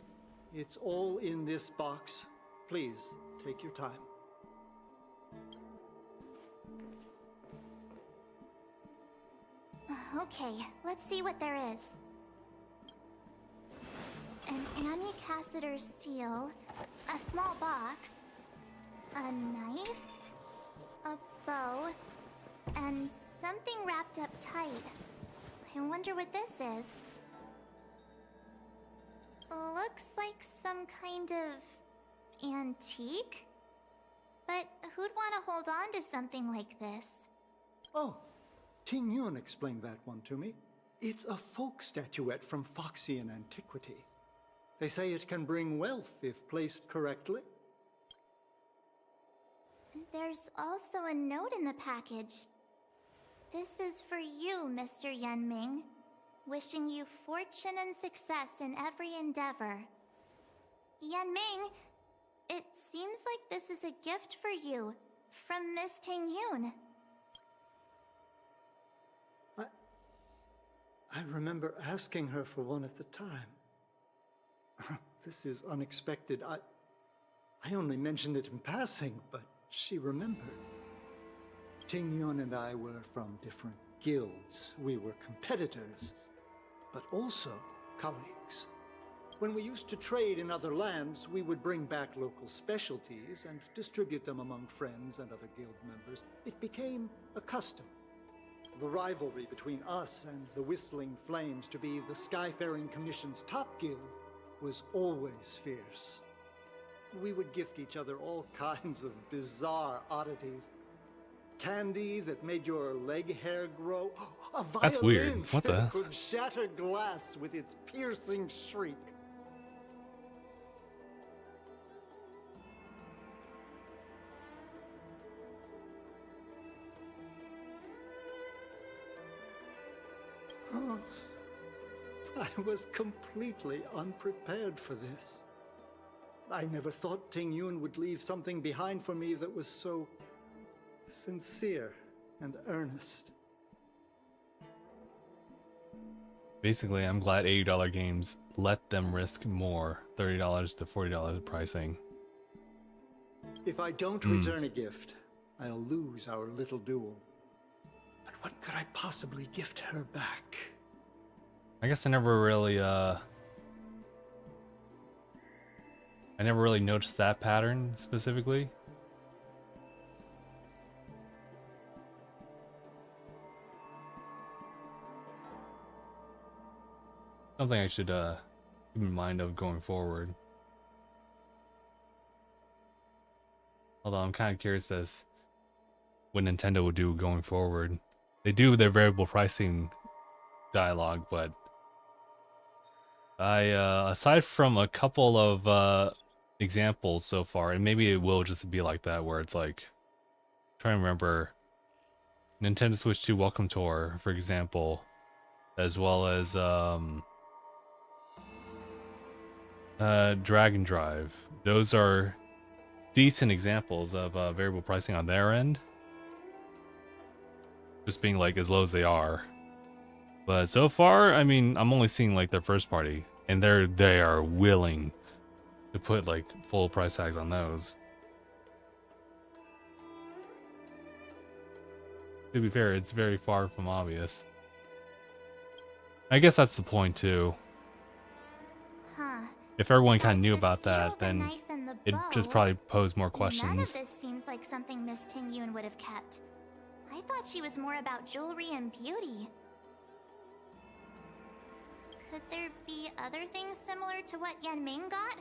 It's all in this box. Please, take your time. Okay, let's see what there is. An Annie Cassiter's seal, a small box, a knife, a bow, and something wrapped up tight. I wonder what this is. Looks like some kind of antique? But who'd want to hold on to something like this? Oh, Ting Yun explained that one to me. It's a folk statuette from Foxian antiquity. They say it can bring wealth if placed correctly. There's also a note in the package. This is for you, Mr. Yan Ming. Wishing you fortune and success in every endeavor. Yan Ming, it seems like this is a gift for you from Miss Ting Yun. I remember asking her for one at the time. This is unexpected. I only mentioned it in passing, but she remembered. Ting Yun and I were from different guilds. We were competitors, but also colleagues. When we used to trade in other lands, we would bring back local specialties and distribute them among friends and other guild members. It became a custom. The rivalry between us and the Whistling Flames to be the Skyfaring Commission's top guild was always fierce. We would gift each other all kinds of bizarre oddities. Candy that made your leg hair grow. A violin That's weird. What the? that could shatter glass with its piercing shriek. Oh, I was completely unprepared for this. I never thought Ting Yun would leave something behind for me that was so sincere and earnest. Basically, I'm glad $80 games let them risk more, $30 to $40 pricing. If I don't return a gift, I'll lose our little duel. But what could I possibly gift her back? I guess I never really noticed that pattern specifically. Something I should keep in mind of going forward. Although I'm kind of curious as what Nintendo would do going forward. They do their variable pricing dialogue, but aside from a couple of examples so far, and maybe it will just be like that, where it's like trying to remember. Nintendo Switch 2 Welcome Tour, for example, as well as Dragon Drive. Those are decent examples of variable pricing on their end, just being like as low as they are. But so far, I mean, I'm only seeing like their first party, and they are willing to put like full price tags on those. To be fair, it's very far from obvious. I guess that's the point too. Huh. If everyone kind Besides of knew the about seal, that, the then knife, and the it just bow, probably posed more none of questions. this seems like something Miss Tingyun would have kept. I thought she was more about jewelry and beauty. Could there be other things similar to what Yanming got?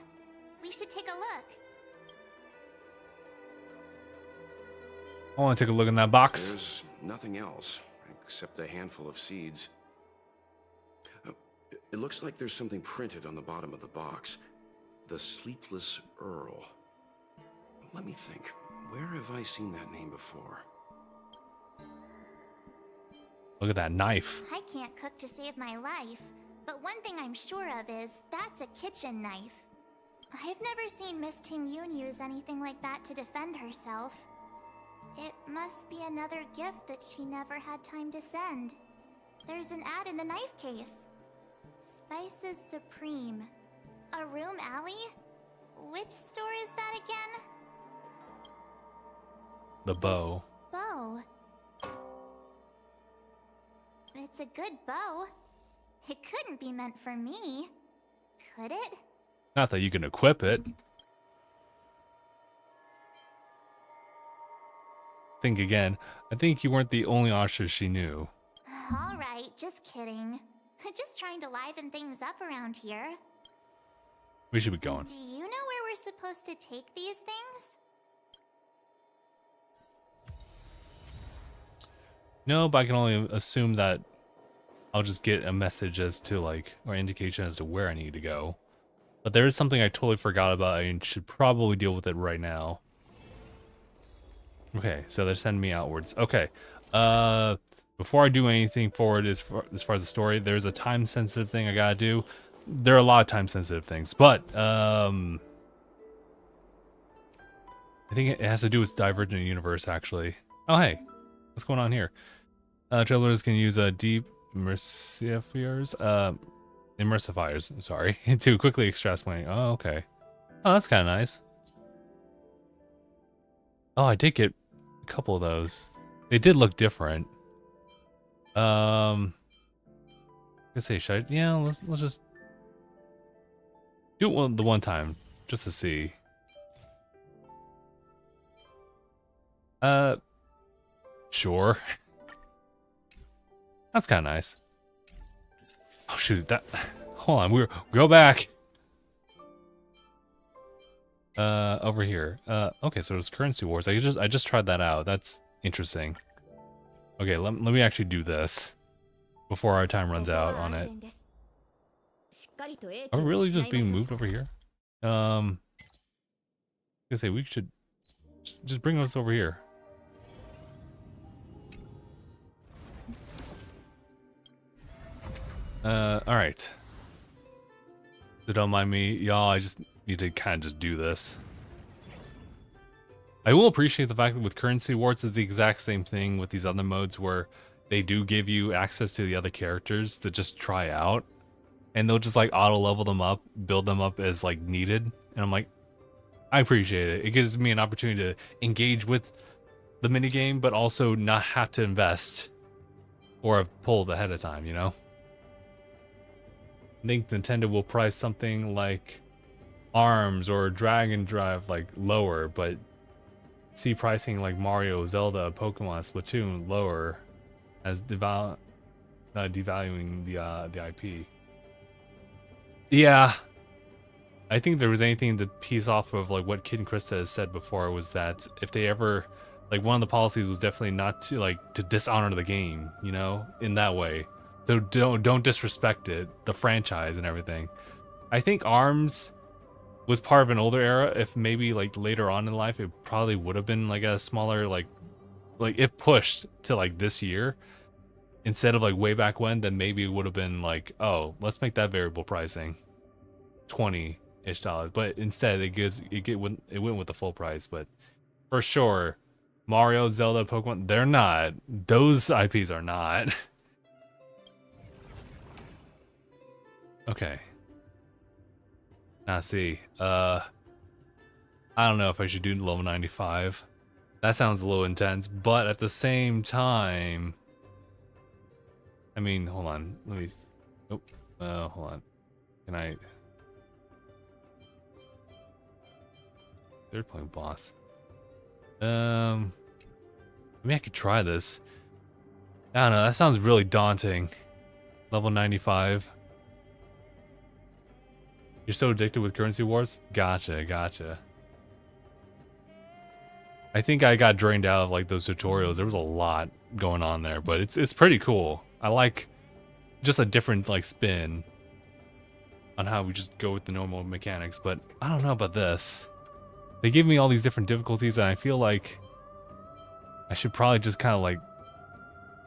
We should take a look. I want to take a look in that box. There's nothing else except a handful of seeds. It looks like there's something printed on the bottom of the box. The Sleepless Earl. Let me think. Where have I seen that name before? Look at that knife. I can't cook to save my life, but one thing I'm sure of is that's a kitchen knife. I've never seen Miss Tingyun use anything like that to defend herself. It must be another gift that she never had time to send. There's an ad in the knife case. Spices Supreme. A room alley? Which store is that again? The bow. This bow. It's a good bow. It couldn't be meant for me, could it? Not that you can equip it. Think again. I think you weren't the only ostrich she knew. Alright, just kidding. Just trying to liven things up around here. We should be going. Do you know where we're supposed to take these things? No, but I can only assume that I'll just get a message as to like, or indication as to where I need to go. But there is something I totally forgot about and should probably deal with it right now. Okay, so they're sending me outwards. Okay, before I do anything forward as far as the story, there's a time-sensitive thing I gotta do. There are a lot of time-sensitive things, but I think it has to do with Divergent Universe, actually. Oh, hey, what's going on here? Travelers can use a deep immersifiers, sorry, to quickly extract money. Oh, okay. Oh, that's kind of nice. Oh, I did get a couple of those. They did look different. Let's say, should I? Yeah, let's just do it the one time just to see. Sure. That's kind of nice. Oh shoot, that. Hold on, go back. Over here. Okay, so it's currency wars. I just tried that out. That's interesting. Okay, let me actually do this before our time runs out on it. Are we really just being moved over here? I say we should just bring us over here. Alright. So don't mind me, y'all, I just need to kind of just do this. I will appreciate the fact that with currency warts it's the exact same thing with these other modes where they do give you access to the other characters to just try out. And they'll just like auto level them up, build them up as like needed. And I'm like, I appreciate it. It gives me an opportunity to engage with the minigame, but also not have to invest or have pulled ahead of time, you know? I think Nintendo will price something like ARMS or Dragon Drive like lower, but see pricing like Mario, Zelda, Pokemon, Splatoon lower as devaluing the IP. Yeah, I think if there was anything to piece off of like what Kid and Krista has said before was that if they ever like one of the policies was definitely not to like to dishonor the game, you know, in that way. So don't disrespect it, the franchise and everything. I think ARMS was part of an older era. If maybe like later on in life, it probably would have been like a smaller like like if pushed to like this year instead of like way back when, then maybe it would have been like, oh, let's make that variable pricing $20-ish. But instead it went with the full price. But for sure, Mario, Zelda, Pokemon, they're not. Those IPs are not. Okay. Now see, I don't know if I should do level 95. That sounds a little intense, but at the same time, I mean, hold on. Let me. Oh, hold on. Can I? Third point boss. Maybe I could try this. I don't know. That sounds really daunting. Level 95. You're so addicted with currency wars? Gotcha, gotcha. I think I got drained out of like those tutorials. There was a lot going on there, but it's pretty cool. I like just a different like spin on how we just go with the normal mechanics, but I don't know about this. They give me all these different difficulties and I feel like I should probably just kind of like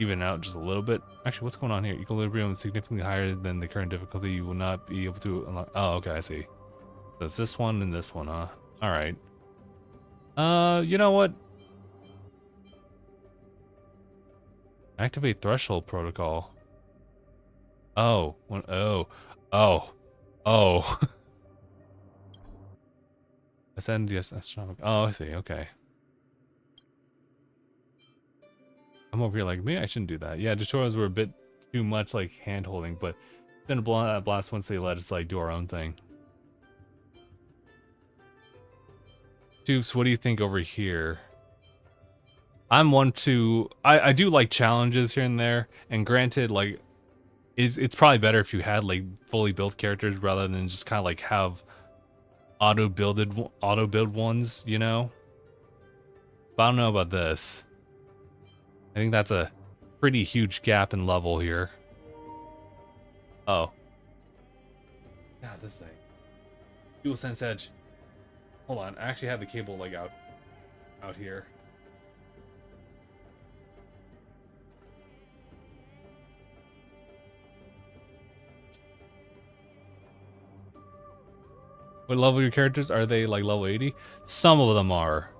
even out just a little bit. Actually, what's going on here? Equilibrium is significantly higher than the current difficulty. You will not be able to unlock. Oh, okay, I see. So it's this one and this one, huh? All right. You know what? Activate threshold protocol. Oh, oh. Ascend, yes, astronomical. Oh, I see. Okay. I'm over here like, maybe I shouldn't do that. Yeah, tutorials were a bit too much like hand holding, but then a blast once they let us like do our own thing. Dupes, what do you think over here? I'm one to I do like challenges here and there, and granted, like it's probably better if you had like fully built characters rather than just kind of like have auto build ones, you know. But I don't know about this. I think that's a pretty huge gap in level here. Oh. God, this thing. DualSense Edge. Hold on, I actually have the cable like out here. What level your characters? Are they like level 80? Some of them are.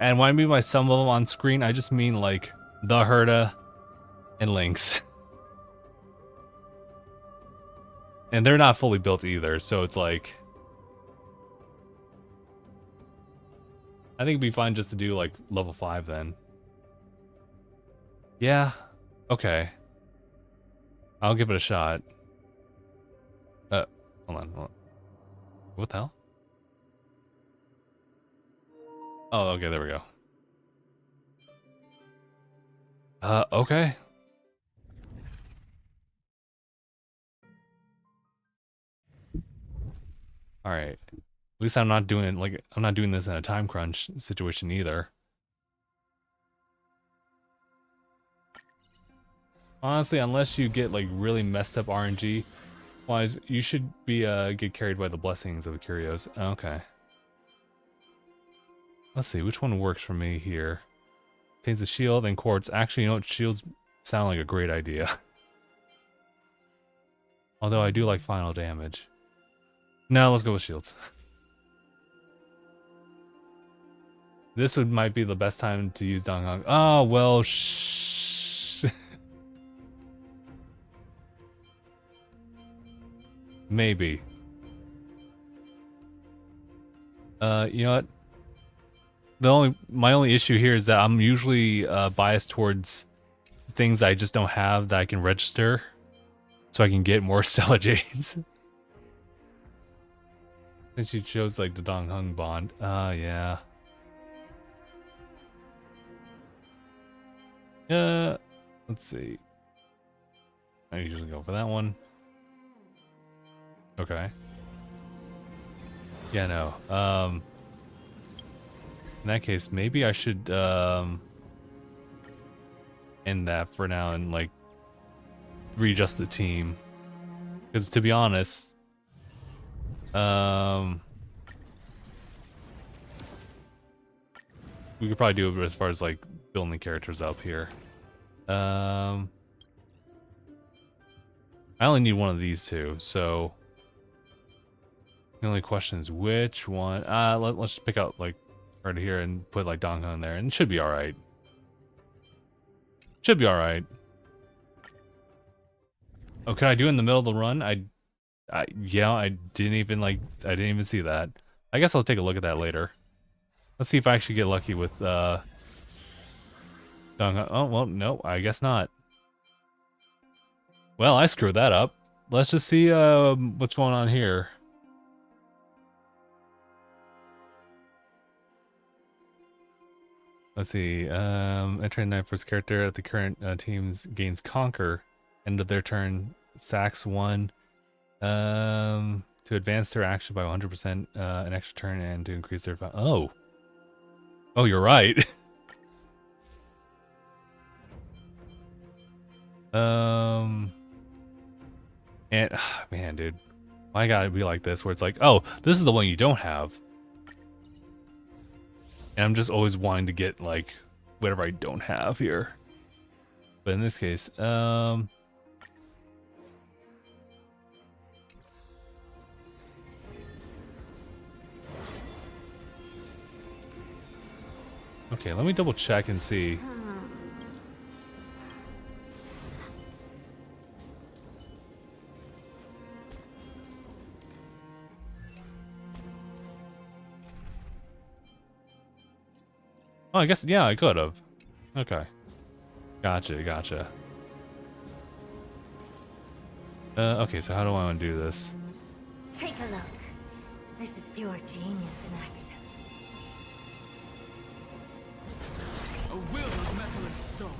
And when I mean by some of them on screen, I just mean like the Herta and Lynx. And they're not fully built either, so it's like I think it'd be fine just to do like level 5 then. Yeah. Okay. I'll give it a shot. Hold on. What the hell? Oh, okay, there we go. Okay. All right. At least I'm not doing this in a time crunch situation either. Honestly, unless you get like really messed up RNG wise, you should be get carried by the blessings of the curios. Okay. Let's see which one works for me here. Contains the shield and quartz. Actually, you know what? Shields sound like a great idea. Although I do like final damage. No, let's go with shields. This might be the best time to use Dong Hong. Oh, well, maybe. You know what? My only issue here is that I'm usually biased towards things I just don't have that I can register, so I can get more Stella Jades. Since you chose like the Dong Hung bond. Yeah. Let's see. I usually go for that one. Okay. Yeah, no. In that case, maybe I should end that for now and like readjust the team. Because to be honest, we we could probably do it as far as like building the characters up here. I only need one of these two, so the only question is which one. Let's just pick out like right here and put like Donkey in there, and it should be all right. Should be all right. Oh, could I do it in the middle of the run? Yeah, I didn't even see that. I guess I'll take a look at that later. Let's see if I actually get lucky with Donkey. Oh well, no, I guess not. Well, I screwed that up. Let's just see what's going on here. Let's see. Entering the first character at the current teams gains Conquer. End of their turn, sacks 1. To advance their action by 100%, an extra turn, and to increase their. Oh, you're right. And man, dude, why gotta be like this? Where it's like, oh, this is the one you don't have. And I'm just always wanting to get like whatever I don't have here. But in this case, okay, let me double check and see. Oh, I guess, yeah, I could have. Okay. Gotcha. Okay, so how do I want to do this? Take a look. This is pure genius in action. A will of metal and stone.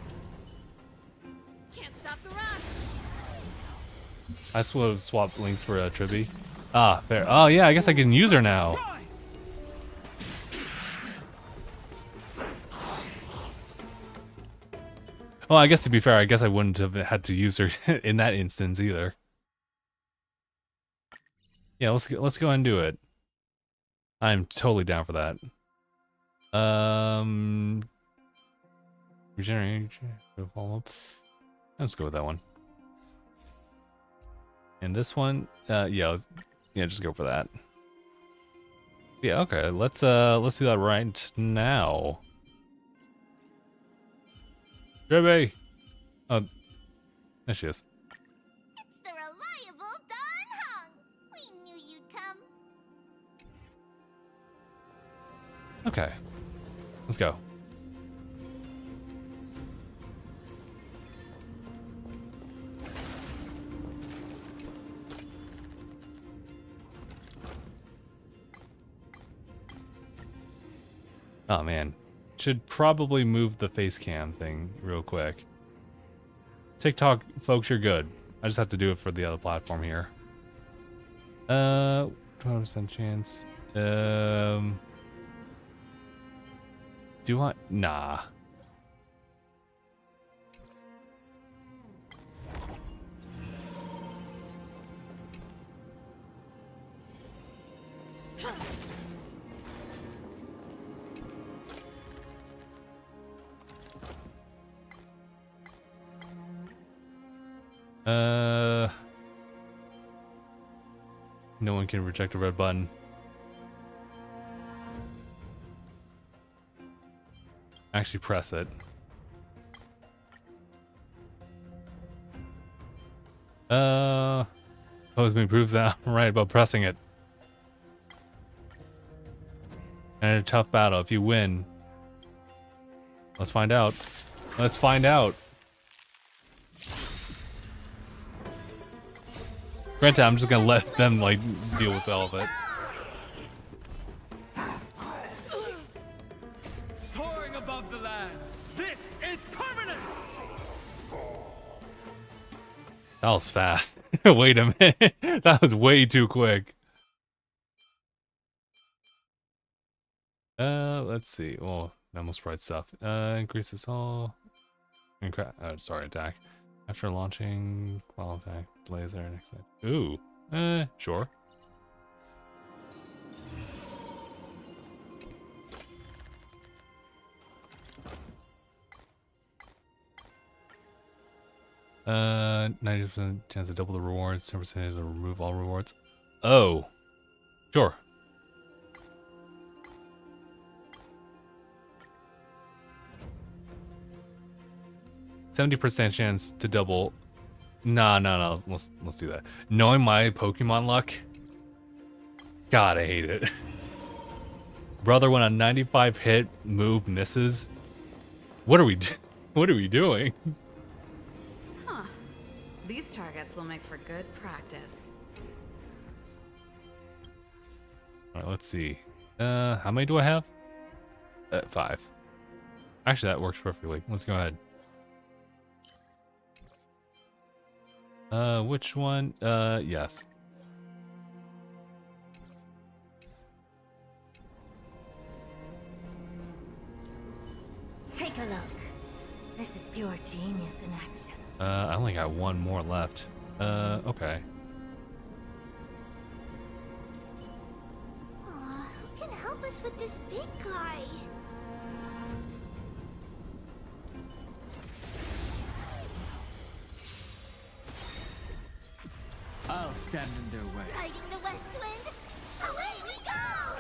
Can't stop the run. I just would have swapped links for Triby. Ah, fair. Oh, yeah, I guess I can use her now. Well, I guess to be fair, I guess I wouldn't have had to use her in that instance either. Yeah, let's go ahead and do it. I'm totally down for that. Regenerate, follow up. Let's go with that one. And this one, yeah, just go for that. Yeah, okay. Let's do that right now. Ruby! Oh, there she is. It's the reliable Don Hung. We knew you'd come. Okay. Let's go. Oh man. Should probably move the face cam thing real quick. TikTok, folks, you're good. I just have to do it for the other platform here. 12% chance. Do I? Nah. No one can reject a red button. Actually press it. Pose me proves that I'm right about pressing it. And a tough battle. If you win, let's find out. Let's find out. Granted, I'm just gonna let them like deal with all of it. Soaring above the lands. This is permanence. That was fast. Wait a minute. That was way too quick. Let's see. Oh, almost bright stuff. Increases all. Sorry, attack. After launching, qual attack, laser. Ooh, sure. 90% chance to double the rewards, 10% to remove all rewards. Oh, sure. %70% chance to double. No. Let's do that. Knowing my Pokemon luck, God, I hate it. Brother, when a 95 hit move misses, what are we doing? Huh. These targets will make for good practice. All right, let's see. How many do I have? 5. Actually, that works perfectly. Let's go ahead. Which one? Yes. Take a look. This is pure genius in action. I only got one more left. Okay. Aw, who can help us with this big guy? I'll stand in their way. Riding the west wind, away we go!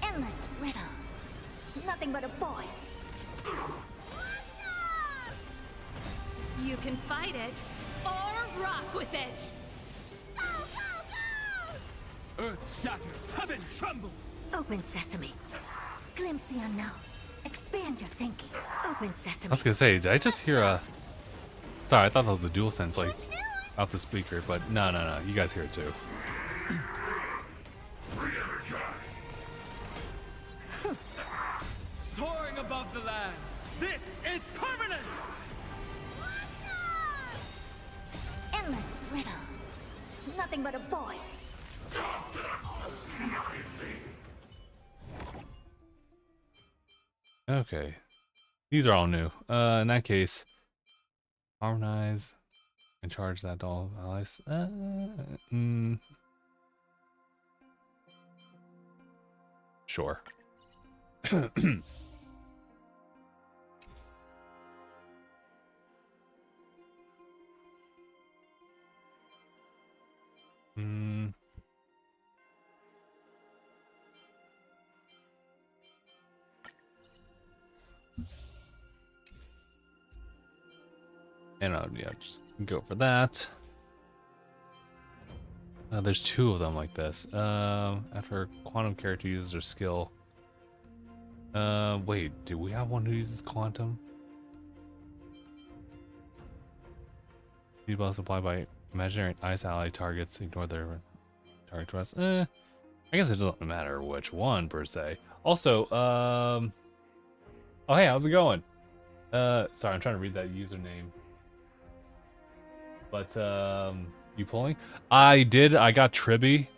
Endless riddles. Nothing but a void. You can fight it, or rock with it! Go, go, go! Earth shatters, heaven trembles. Open sesame. Glimpse the unknown. Expand your thinking. Open sesame. I was gonna say, did I just hear a... Sorry, I thought that was the DualSense, like, out the speaker, but no. You guys hear it too. Soaring above the lands. This is permanence. Endless riddles. Nothing but a void. Okay. These are all new. In that case, harmonize and charge that doll allies. Sure. And yeah, just go for that. There's 2 of them like this. After a quantum character uses their skill. Wait, do we have one who uses quantum? Debuffs applied by imaginary ice ally targets. Ignore their target to us. I guess it doesn't matter which one per se. Also, oh hey, how's it going? Sorry, I'm trying to read that username. But you pulling? I did. I got Tribby.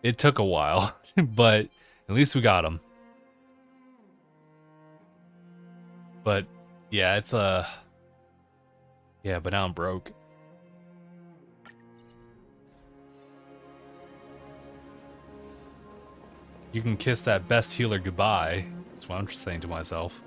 It took a while, but at least we got him. But yeah, it's yeah, but now I'm broke. You can kiss that best healer goodbye. That's what I'm just saying to myself.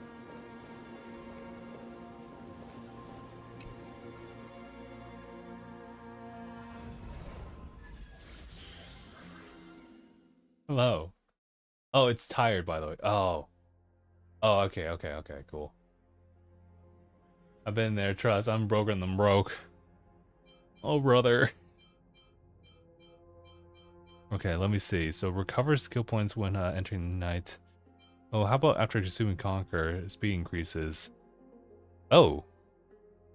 Hello. Oh, it's tired, by the way. Oh. Oh, okay, cool. I've been there, trust. I'm broken than broke. Oh, brother. Okay, let me see. So, recover skill points when entering the night. Oh, how about after consuming Conquer, speed increases? Oh.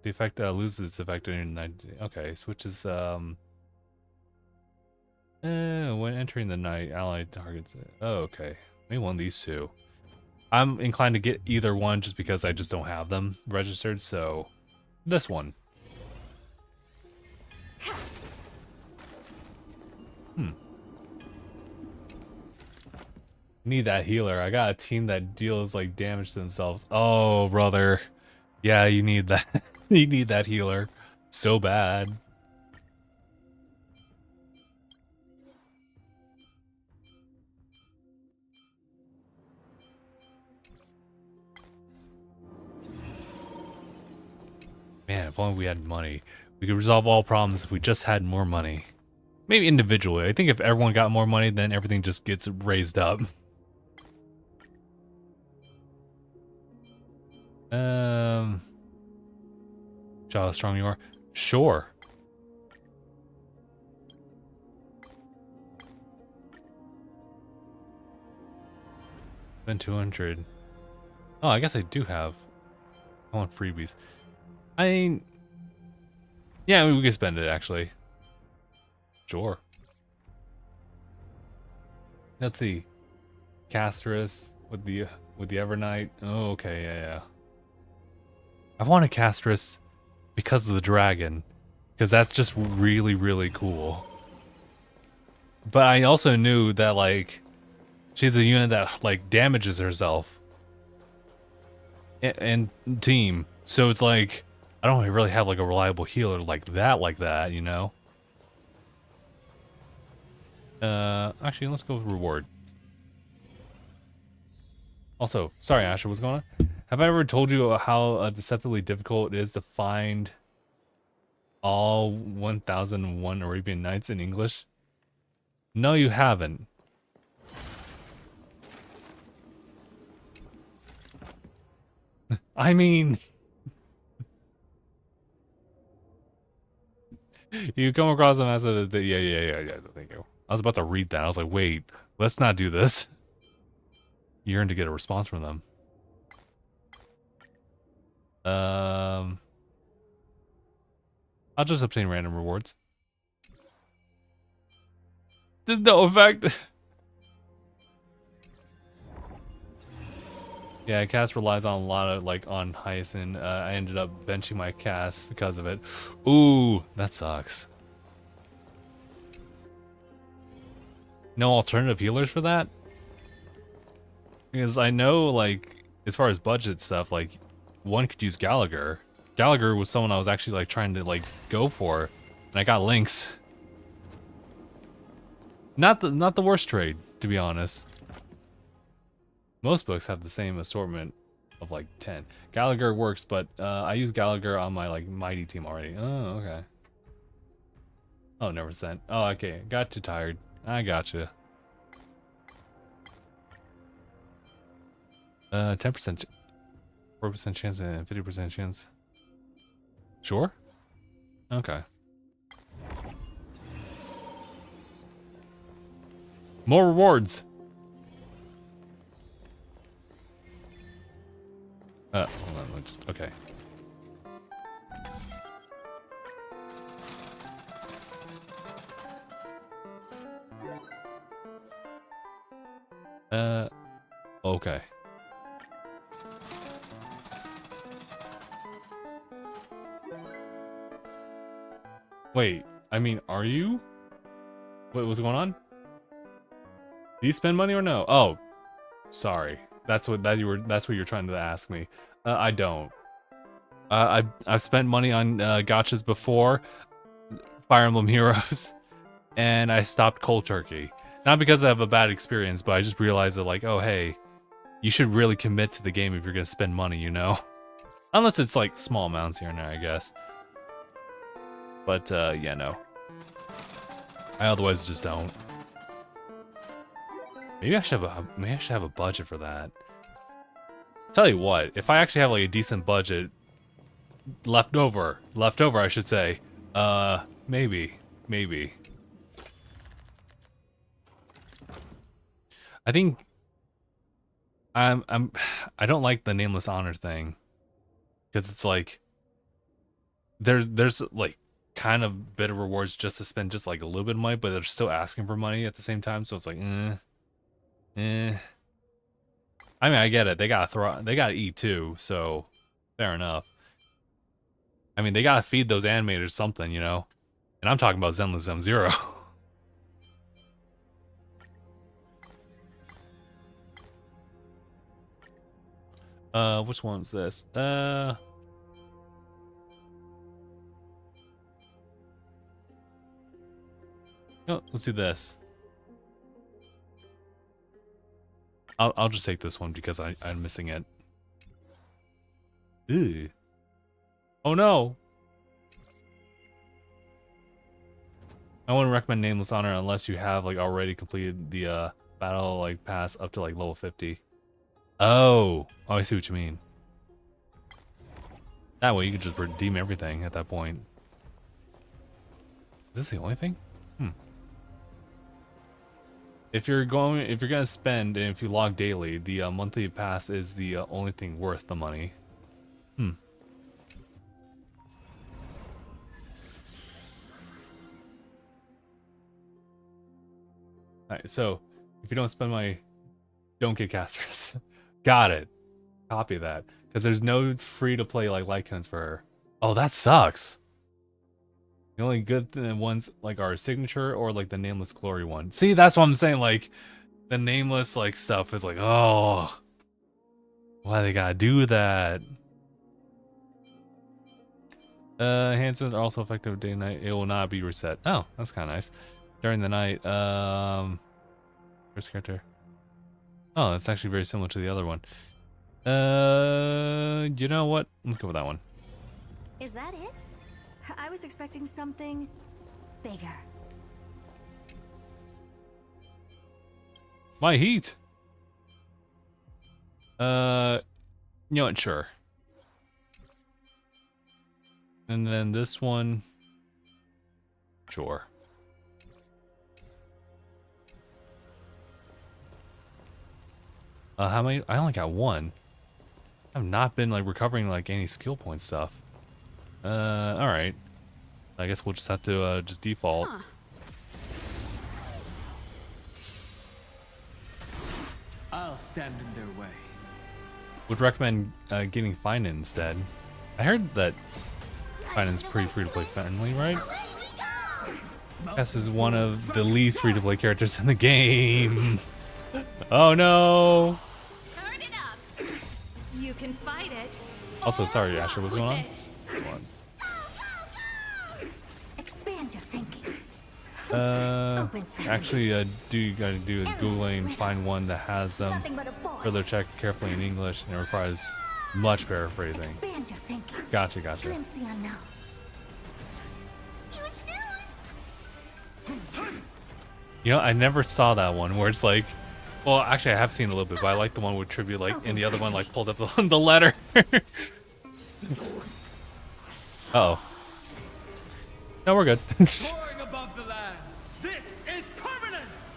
The effect loses its effect during the night. Okay, switches, when entering the night, allied targets. Oh, okay. Maybe one of these 2. I'm inclined to get either one just because I just don't have them registered, so this one. Need that healer. I got a team that deals like damage to themselves. Oh, brother. Yeah, you need that. You need that healer so bad. Man, if only we had money. We could resolve all problems if we just had more money. Maybe individually. I think if everyone got more money, then everything just gets raised up. Show how strong you are. Sure. Spend 200. Oh, I guess I do have. I want freebies. I mean, yeah, we can spend it actually. Sure. Let's see. Castris with the Evernight. Oh, okay, yeah. I want a Castris because of the dragon, because that's just really, really cool. But I also knew that like she's a unit that like damages herself and team, so it's like I don't really have like a reliable healer like that, you know. Actually, let's go with reward. Also, sorry, Asher, what's going on? Have I ever told you how deceptively difficult it is to find all 1001 Arabian Nights in English? No, you haven't. I mean, you come across a massive. Yeah. Thank you. I was about to read that. I was like, wait, let's not do this. Yearn to get a response from them. I'll just obtain random rewards. There's no effect. Yeah, cast relies on a lot of like on Hyacinth. I ended up benching my cast because of it. Ooh, that sucks. No alternative healers for that? Because I know, like, as far as budget stuff, like, one could use Gallagher. Gallagher was someone I was actually, like, trying to, like, go for. And I got Lynx. Not the worst trade, to be honest. Most books have the same assortment of, like, 10. Gallagher works, but I use Gallagher on my, like, Mighty team already. Oh, okay. Oh, never sent. Oh, okay. Got you tired. I got you. 10%, 4% chance and 50% chance. Sure? Okay. More rewards! Hold on, okay. Okay. Wait, I mean, are you? Wait, what's going on? Do you spend money or no? Oh, sorry. That's what you're trying to ask me. I don't. I've spent money on gachas before, Fire Emblem Heroes, and I stopped cold turkey. Not because I have a bad experience, but I just realized that like, oh hey, you should really commit to the game if you're gonna spend money, you know? Unless it's like small amounts here and there, I guess. But yeah, no. I otherwise just don't. Maybe I should have a budget for that. Tell you what, if I actually have like a decent budget left over I should say, maybe. I think I don't like the Nameless Honor thing, because it's like there's like kind of bit of rewards just to spend just like a little bit of money, but they're still asking for money at the same time, so it's like I mean, I get it. They gotta eat too, so fair enough. I mean, they gotta feed those animators something, you know? And I'm talking about Zenless Zem Zero. Which one's this? No, let's do this. I'll just take this one because I'm missing it. Ooh. Oh no! I wouldn't recommend Nameless Honor unless you have like already completed the battle like pass up to like level 50. Oh, I see what you mean. That way you could just redeem everything at that point. Is this the only thing? Hmm. If you're gonna spend and if you log daily, the monthly pass is the only thing worth the money. Hmm. Alright, so if you don't spend money, don't get casters. Got it. Copy that. Because there's no free to play like Lycans for her. Oh, that sucks. The only good ones like are signature or like the Nameless Glory one. See, that's what I'm saying. Like the Nameless like stuff is like, oh, why they gotta do that? Enhancements are also effective day and night. It will not be reset. Oh, that's kind of nice. During the night, first character. Oh, it's actually very similar to the other one. You know what? Let's go with that one. Is that it? I was expecting something bigger. My heat. You know what? Sure. And then this one. Sure. How many? I only got one. I've not been like recovering like any skill point stuff. All right. I guess we'll just have to just default. Huh. I'll stand in their way. Would recommend getting Finan instead. I heard that Finan's pretty free to play friendly, right? This is one of the least free to play characters in the game. Oh no! Turn it up. You can fight it. Also, sorry, Asher, what's going on? Expand your thinking. Actually, do you gotta do is Googling, find one that has them. Nothing but a boy. Further check carefully in English, and it requires much paraphrasing. Expand your thinking. Gotcha. Glimpse the unknown. You know, I never saw that one where it's like, well, actually, I have seen a little bit, but I like the one with tribute, like, and the other one like pulls up the letter. Uh-oh. No, we're good. Soaring above the lands. This is permanence.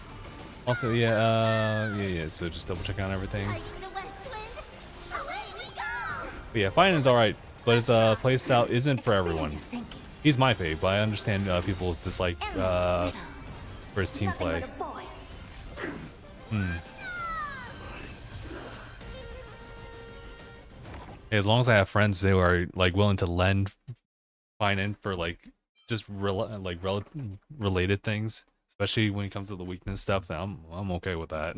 Also, yeah. So just double check on everything. But yeah, Finan's alright, but his playstyle isn't for everyone. He's my fave, but I understand people's dislike for his team play. Hey, as long as I have friends who are like willing to lend Finan for like just related things, especially when it comes to the weakness stuff, then I'm okay with that.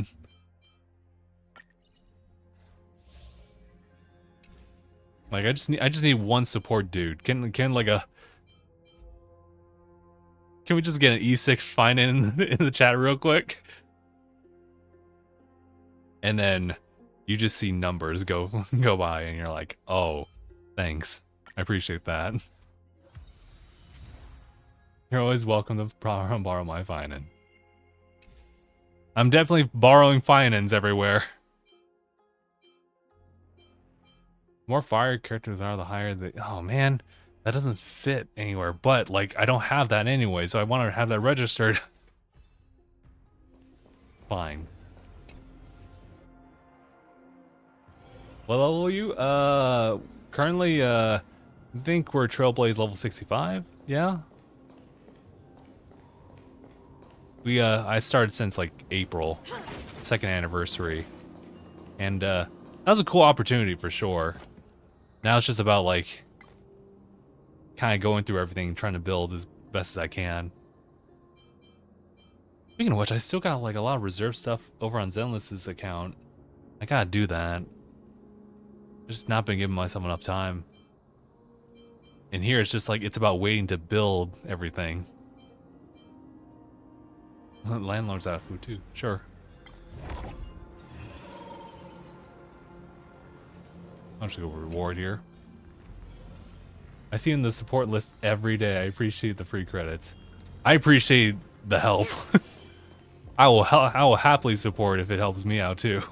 Like I just need one support dude. Can we just get an E6 Finan in the chat real quick? And then you just see numbers go by and you're like, "Oh, thanks. I appreciate that." You're always welcome to borrow my Finan. I'm definitely borrowing Finans everywhere. The more fire characters are, the higher the... Oh, man. That doesn't fit anywhere. But, like, I don't have that anyway, so I want to have that registered. Fine. What level are you? Currently, I think we're Trailblaze level 65. Yeah? I started since, like, April. 2nd anniversary. And, that was a cool opportunity for sure. Now it's just about, like, kind of going through everything, trying to build as best as I can. Speaking of which, I still got, like, a lot of reserve stuff over on Zenless's account. I gotta do that. Just not been giving myself enough time. And here it's just like, it's about waiting to build everything. Landlord's out of food too. Sure. I'll just go reward here. I see you in the support list every day. I appreciate the free credits. I appreciate the help. I will happily support if it helps me out too.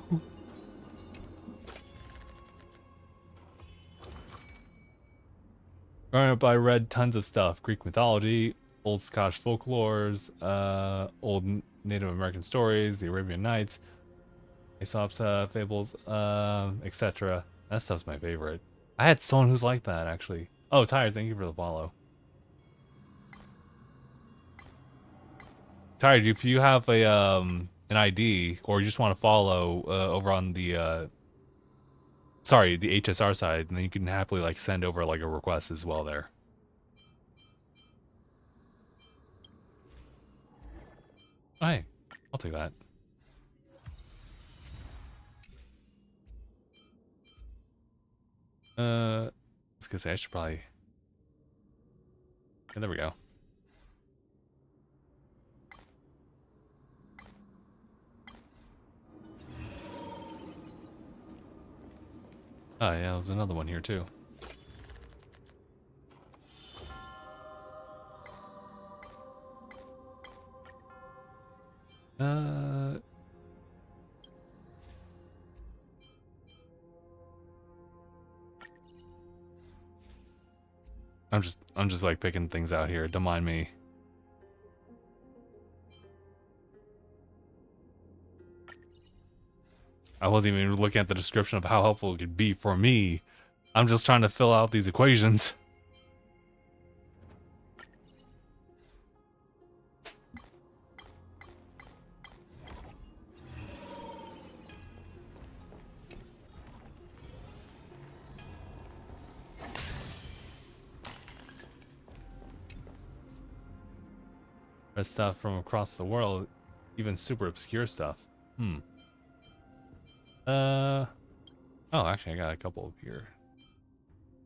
Growing up, I read tons of stuff: Greek mythology, old Scottish folklores, old Native American stories, the Arabian Nights, Aesop's fables, etc. That stuff's my favorite. I had someone who's like that actually. Oh, Tired, thank you for the follow. Tired, if you have a an ID or you just want to follow over on the sorry, the HSR side, and then you can happily like send over like a request as well there. Oh, hey, I'll take that. I was gonna say I should probably. Yeah, there we go. Oh yeah, there's another one here too. I'm just like picking things out here. Don't mind me. I wasn't even looking at the description of how helpful it could be for me. I'm just trying to fill out these equations. Read stuff from across the world, even super obscure stuff. Oh, actually, I got a couple up here.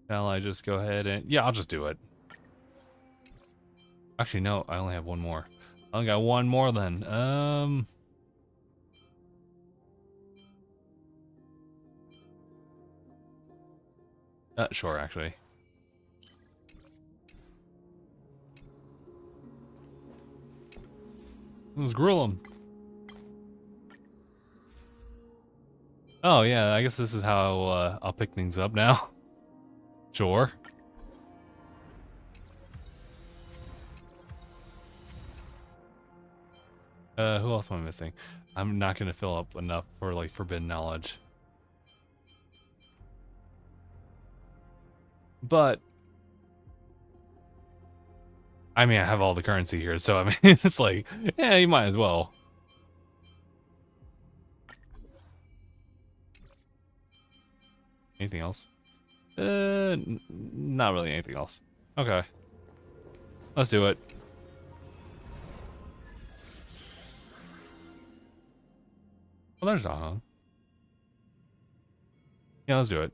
Shall I just go ahead and... Yeah, I'll just do it. Actually, no, I only have one more. I only got one more then. Sure, actually. Let's grill him. Oh, yeah, I guess this is how I'll pick things up now. Sure. Who else am I missing? I'm not going to fill up enough for, like, forbidden knowledge. But... I mean, I have all the currency here, so I mean, it's like, yeah, you might as well. Anything else? Not really anything else. Okay. Let's do it. Oh, there's Dahan. Yeah, let's do it.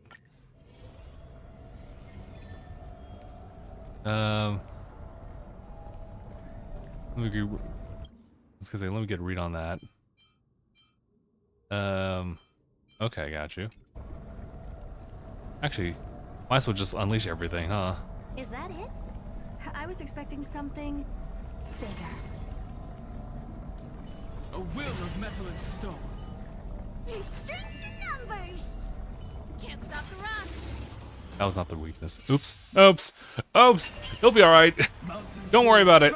Let me get a read on that. Okay, got you. Actually, might as well just unleash everything, huh? Is that it? I was expecting something bigger. A will of metal and stone. You're strength in numbers. Can't stop the rock. That was not the weakness. Oops. Oops. Oops. He'll be alright. Don't worry about it.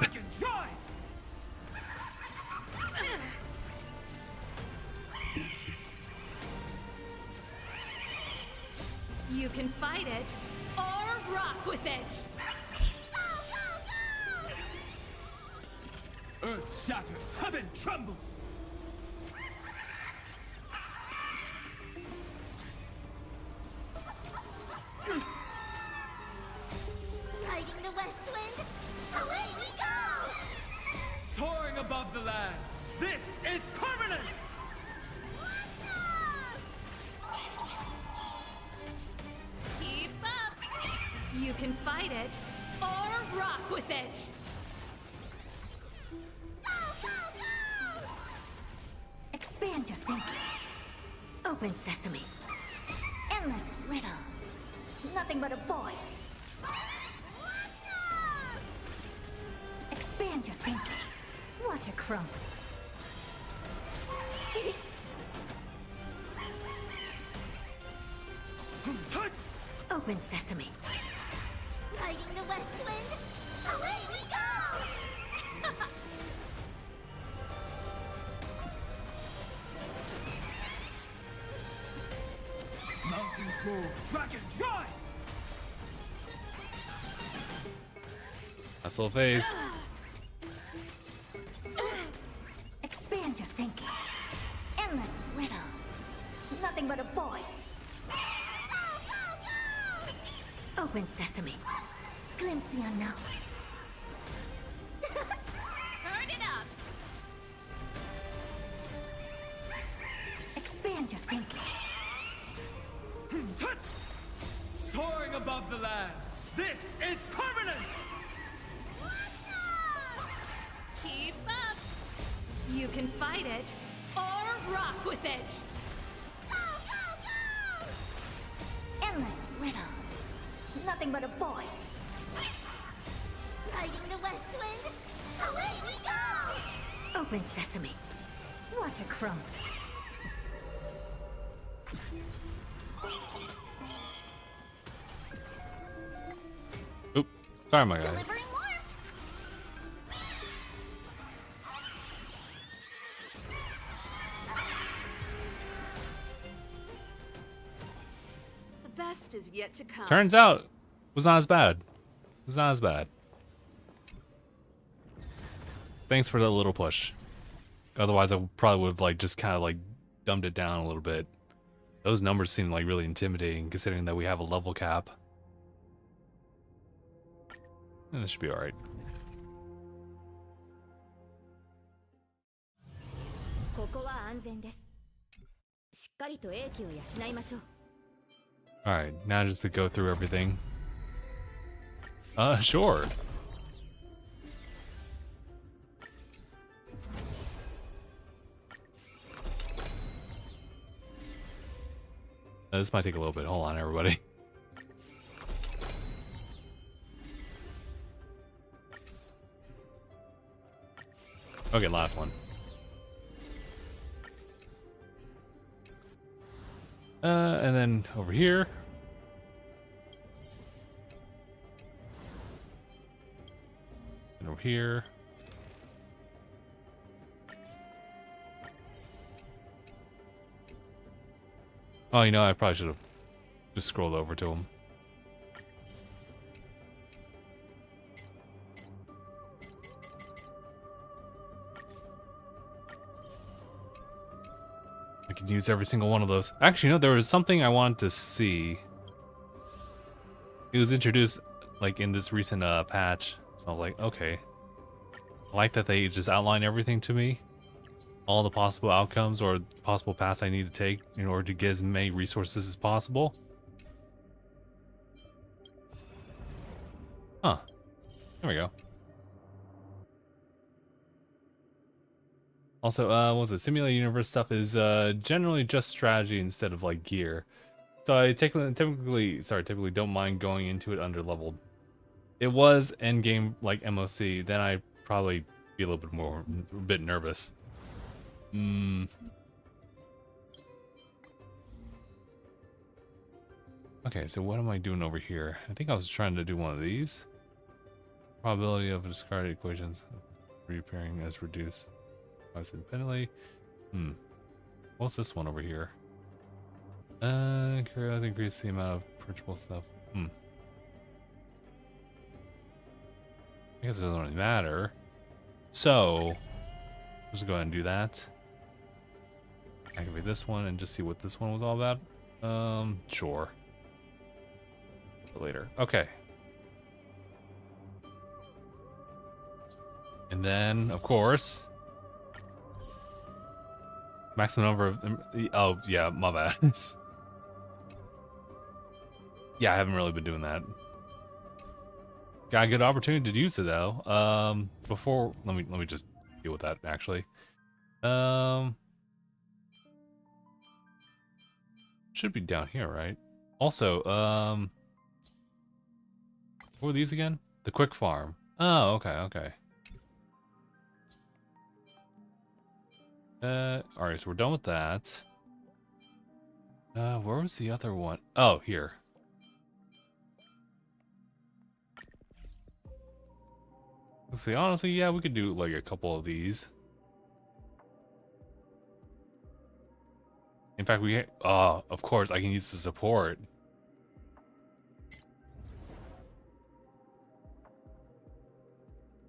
You can fight it, or rock with it! Earth shatters, heaven trembles! Riding the west wind, away we go! Soaring above the lands, this is permanence! Keep up! You can fight it, or rock with it! Expand your thinking. Open sesame. Endless riddles. Nothing but a void. Expand your thinking. Watch it crumble. Open sesame. Riding the west wind, away we go! Mountains fall, dragons rise! Nice little phase. Expand your thinking. Endless riddles. Nothing but a void. Open sesame. Glimpse the unknown. Turn it up! Expand your thinking. Soaring above the lands, this is permanence! Keep up! You can fight it, or rock with it! Endless riddles. Nothing but a void. Riding the west wind, away we go! Open sesame. Watch it crumble. Oop. Sorry, my guy. Delivering warmth! The best is yet to come. Turns out, it was not as bad. It was not as bad. Thanks for the little push. Otherwise, I probably would have like just kind of like dumbed it down a little bit. Those numbers seem like really intimidating, considering that we have a level cap. And this should be all right. All right, now just to go through everything. Sure. This might take a little bit. Hold on, everybody. Okay, last one. And then over here. And over here. Oh, you know, I probably should have just scrolled over to him. I could use every single one of those. Actually, no, there was something I wanted to see. It was introduced, like, in this recent patch. So I was like, okay. I like that they just outline everything to me. All the possible outcomes or possible paths I need to take in order to get as many resources as possible. Huh. There we go. Also, what was it? Simulated Universe stuff is generally just strategy instead of like gear. So I typically don't mind going into it under leveled. It was endgame like MOC, then I'd probably be a little bit a bit nervous. Okay, so what am I doing over here? I think I was trying to do one of these. Probability of discarded equations reappearing as reduced independently. What's this one over here? Increase the amount of purchasable stuff. I guess it doesn't really matter. So, let's go ahead and do that. Activate this one and just see what this one was all about. Sure. But later. Okay. And then, of course, maximum number of... Oh, yeah, my bad. Yeah, I haven't really been doing that. Got a good opportunity to use it, though. Before... Let me just deal with that, actually. Should be down here, right? Also, what were these again? The quick farm. Oh, okay. Alright, so we're done with that. Where was the other one? Oh, here. Let's see, honestly, yeah, we could do like a couple of these. In fact, of course, I can use the support.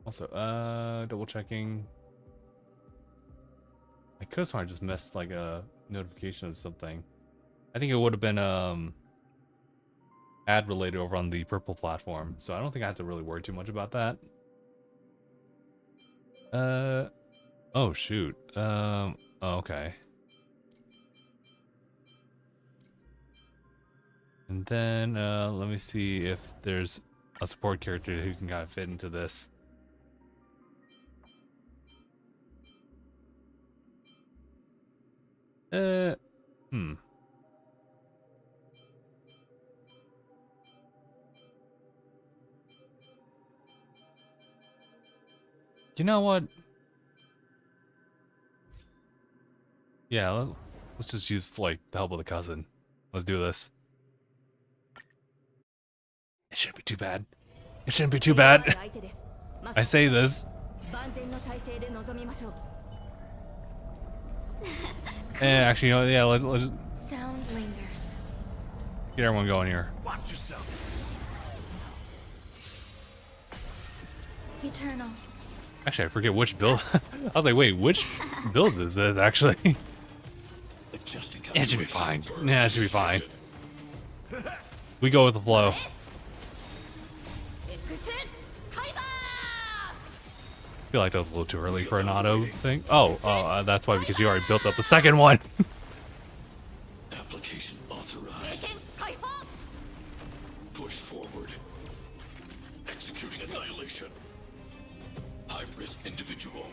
Also, double checking. I could have sworn I just missed like a notification of something. I think it would have been ad related over on the purple platform, so I don't think I have to really worry too much about that. Oh shoot. Oh, okay. And then let me see if there's a support character who can kind of fit into this. You know what? Yeah, let's just use like the help of the cousin. Let's do this. It shouldn't be too bad. It shouldn't be too bad. I say this. Actually, you know, yeah, let's Sound lingers. get everyone going here. Watch yourself. Eternal. Actually, I forget which build. I was like, wait, which build is this actually? Yeah, it should be fine. Yeah, it should be fine. We go with the flow. I feel like that was a little too early for an auto thing. Oh, that's why, because you already built up the second one. Application authorized. Push forward. Executing annihilation. High-risk individual.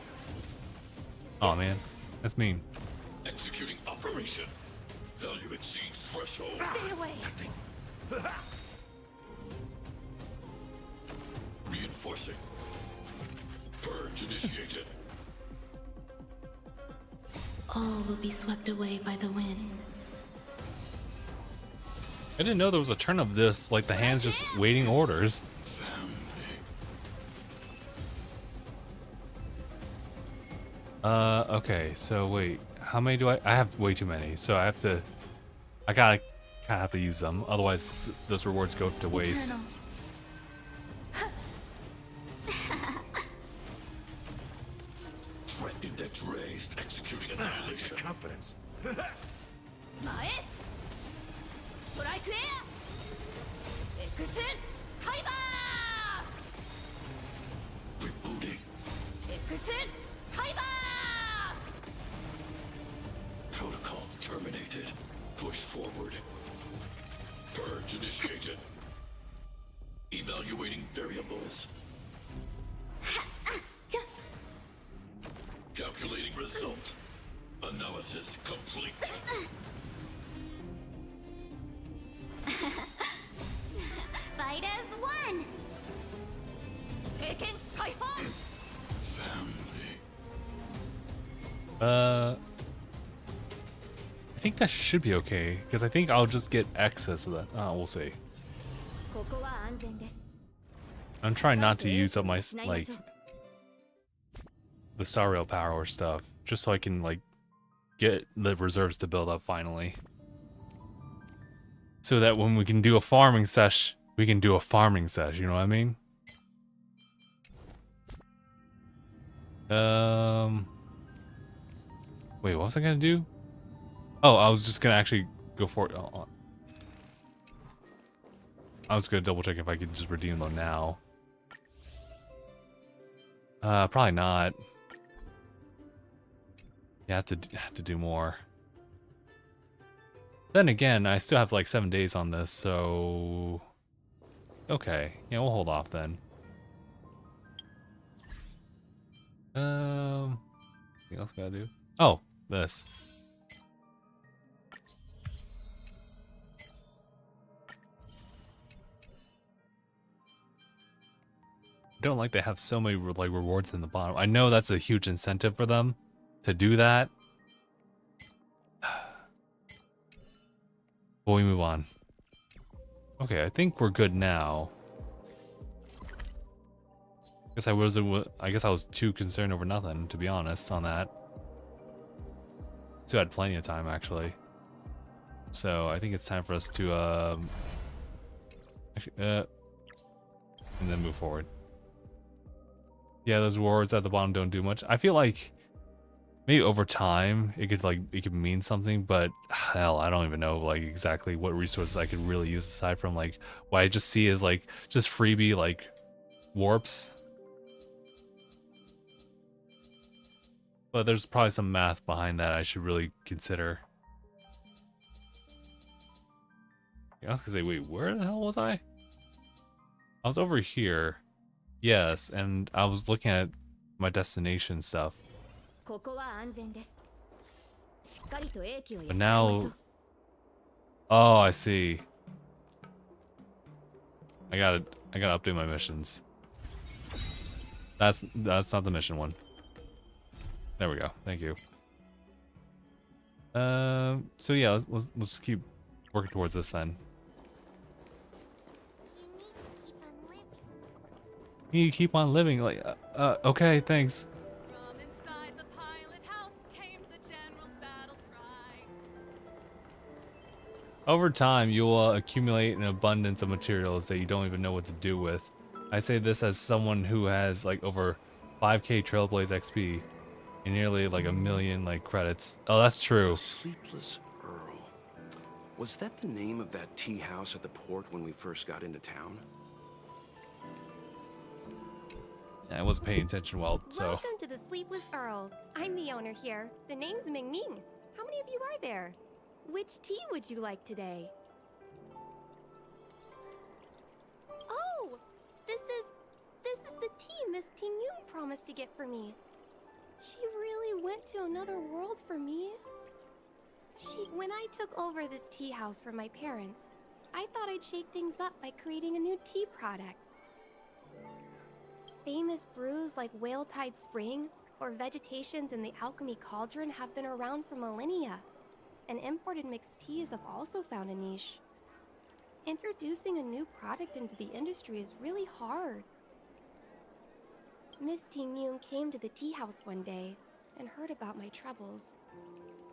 Oh man, that's mean. Executing operation. Value exceeds threshold. Stay away. Reinforcing. Purge initiated. All will be swept away by the wind. I didn't know there was a turn of this, like the hands just waiting orders. Okay, so wait, how many do I have way too many, so I gotta kinda have to use them, otherwise those rewards go to waste. Eternal. Threat index raised. Executing annihilation. Confidence. Rebooting. Protocol terminated. Push forward. Purge initiated. Evaluating variables. Calculating result. Analysis complete. Fight as one. I think that should be okay, because I think I'll just get excess of that. We'll see. I'm trying not to use up my, like, the Star Rail power stuff, just so I can, like, get the reserves to build up finally. So that when we can do a farming sesh, we can do a farming sesh, you know what I mean? Wait, what was I gonna do? Oh, I was just gonna actually go for it. I was gonna double check if I could just redeem them now. Probably not. Yeah, I have to do more. Then again, I still have like 7 days on this, so okay. Yeah, we'll hold off then. Anything else I gotta do? Oh, this. I don't like they have so many like rewards in the bottom. I know that's a huge incentive for them to do that, before we move on. Okay, I think we're good now. I guess I was too concerned over nothing, to be honest, on that. Still had plenty of time, actually. So I think it's time for us to and then move forward. Yeah, those words at the bottom don't do much. I feel like maybe over time it could mean something, but hell, I don't even know like exactly what resources I could really use aside from like what I just see as like just freebie like warps. But there's probably some math behind that I should really consider. I was gonna say, wait, where the hell was I? I was over here. Yes, and I was looking at my destination stuff. But now... Oh, I see. I gotta update my missions. That's not the mission one. There we go. Thank you. So yeah, let's keep working towards this then. You need to keep on living. Like, okay, thanks. From inside the pilot house came the general's battle cry. Over time, you will accumulate an abundance of materials that you don't even know what to do with. I say this as someone who has like over 5k Trailblaze XP and nearly like 1 million like credits. Oh, that's true. The Sleepless Earl. Was that the name of that tea house at the port when we first got into town? I wasn't paying attention well, so. Welcome to the Sleepless Earl. I'm the owner here. The name's Ming Ming. How many of you are there? Which tea would you like today? Oh, this is the tea Miss Ting Yun promised to get for me. She really went to another world for me. When I took over this tea house from my parents, I thought I'd shake things up by creating a new tea product. Famous brews like Whale Tide Spring or Vegetations in the Alchemy Cauldron have been around for millennia, and imported mixed teas have also found a niche. Introducing a new product into the industry is really hard. Miss Ting Yun came to the tea house one day and heard about my troubles.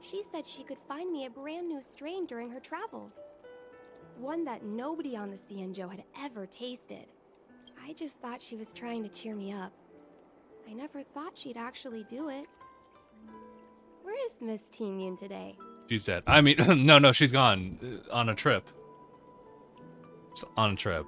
She said she could find me a brand new strain during her travels, one that nobody on the Cianzhou had ever tasted. I just thought she was trying to cheer me up. I never thought she'd actually do it. Where is Miss Ting Yun today? She's dead. I mean, no, she's gone on a trip. Just on a trip.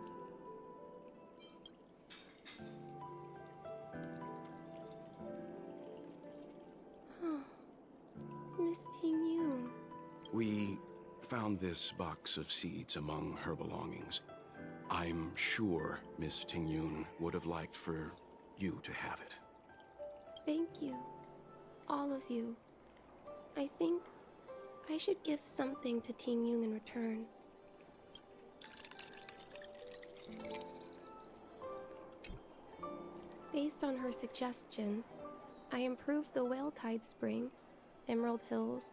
Miss Ting Yun. We found this box of seeds among her belongings. I'm sure Miss Ting Yun would have liked for you to have it. Thank you. All of you. I think I should give something to Ting Yun in return. Based on her suggestion, I improved the Whale Tide Spring, Emerald Hills,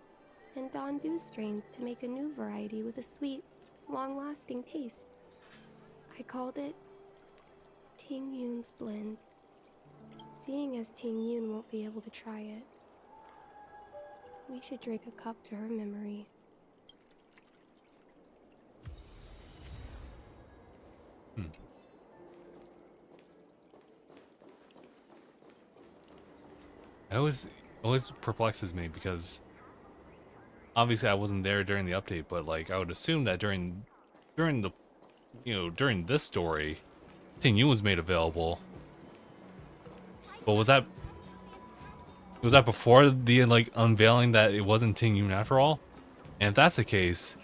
and Dawn Dew strains to make a new variety with a sweet, long-lasting taste. I called it Ting Yun's Blend. Seeing as Ting Yun won't be able to try it, we should drink a cup to her memory. It always perplexes me because obviously I wasn't there during the update, but like I would assume that during this story, Ting Yun was made available. But was that before the like unveiling that it wasn't Ting Yun after all? And if that's the case,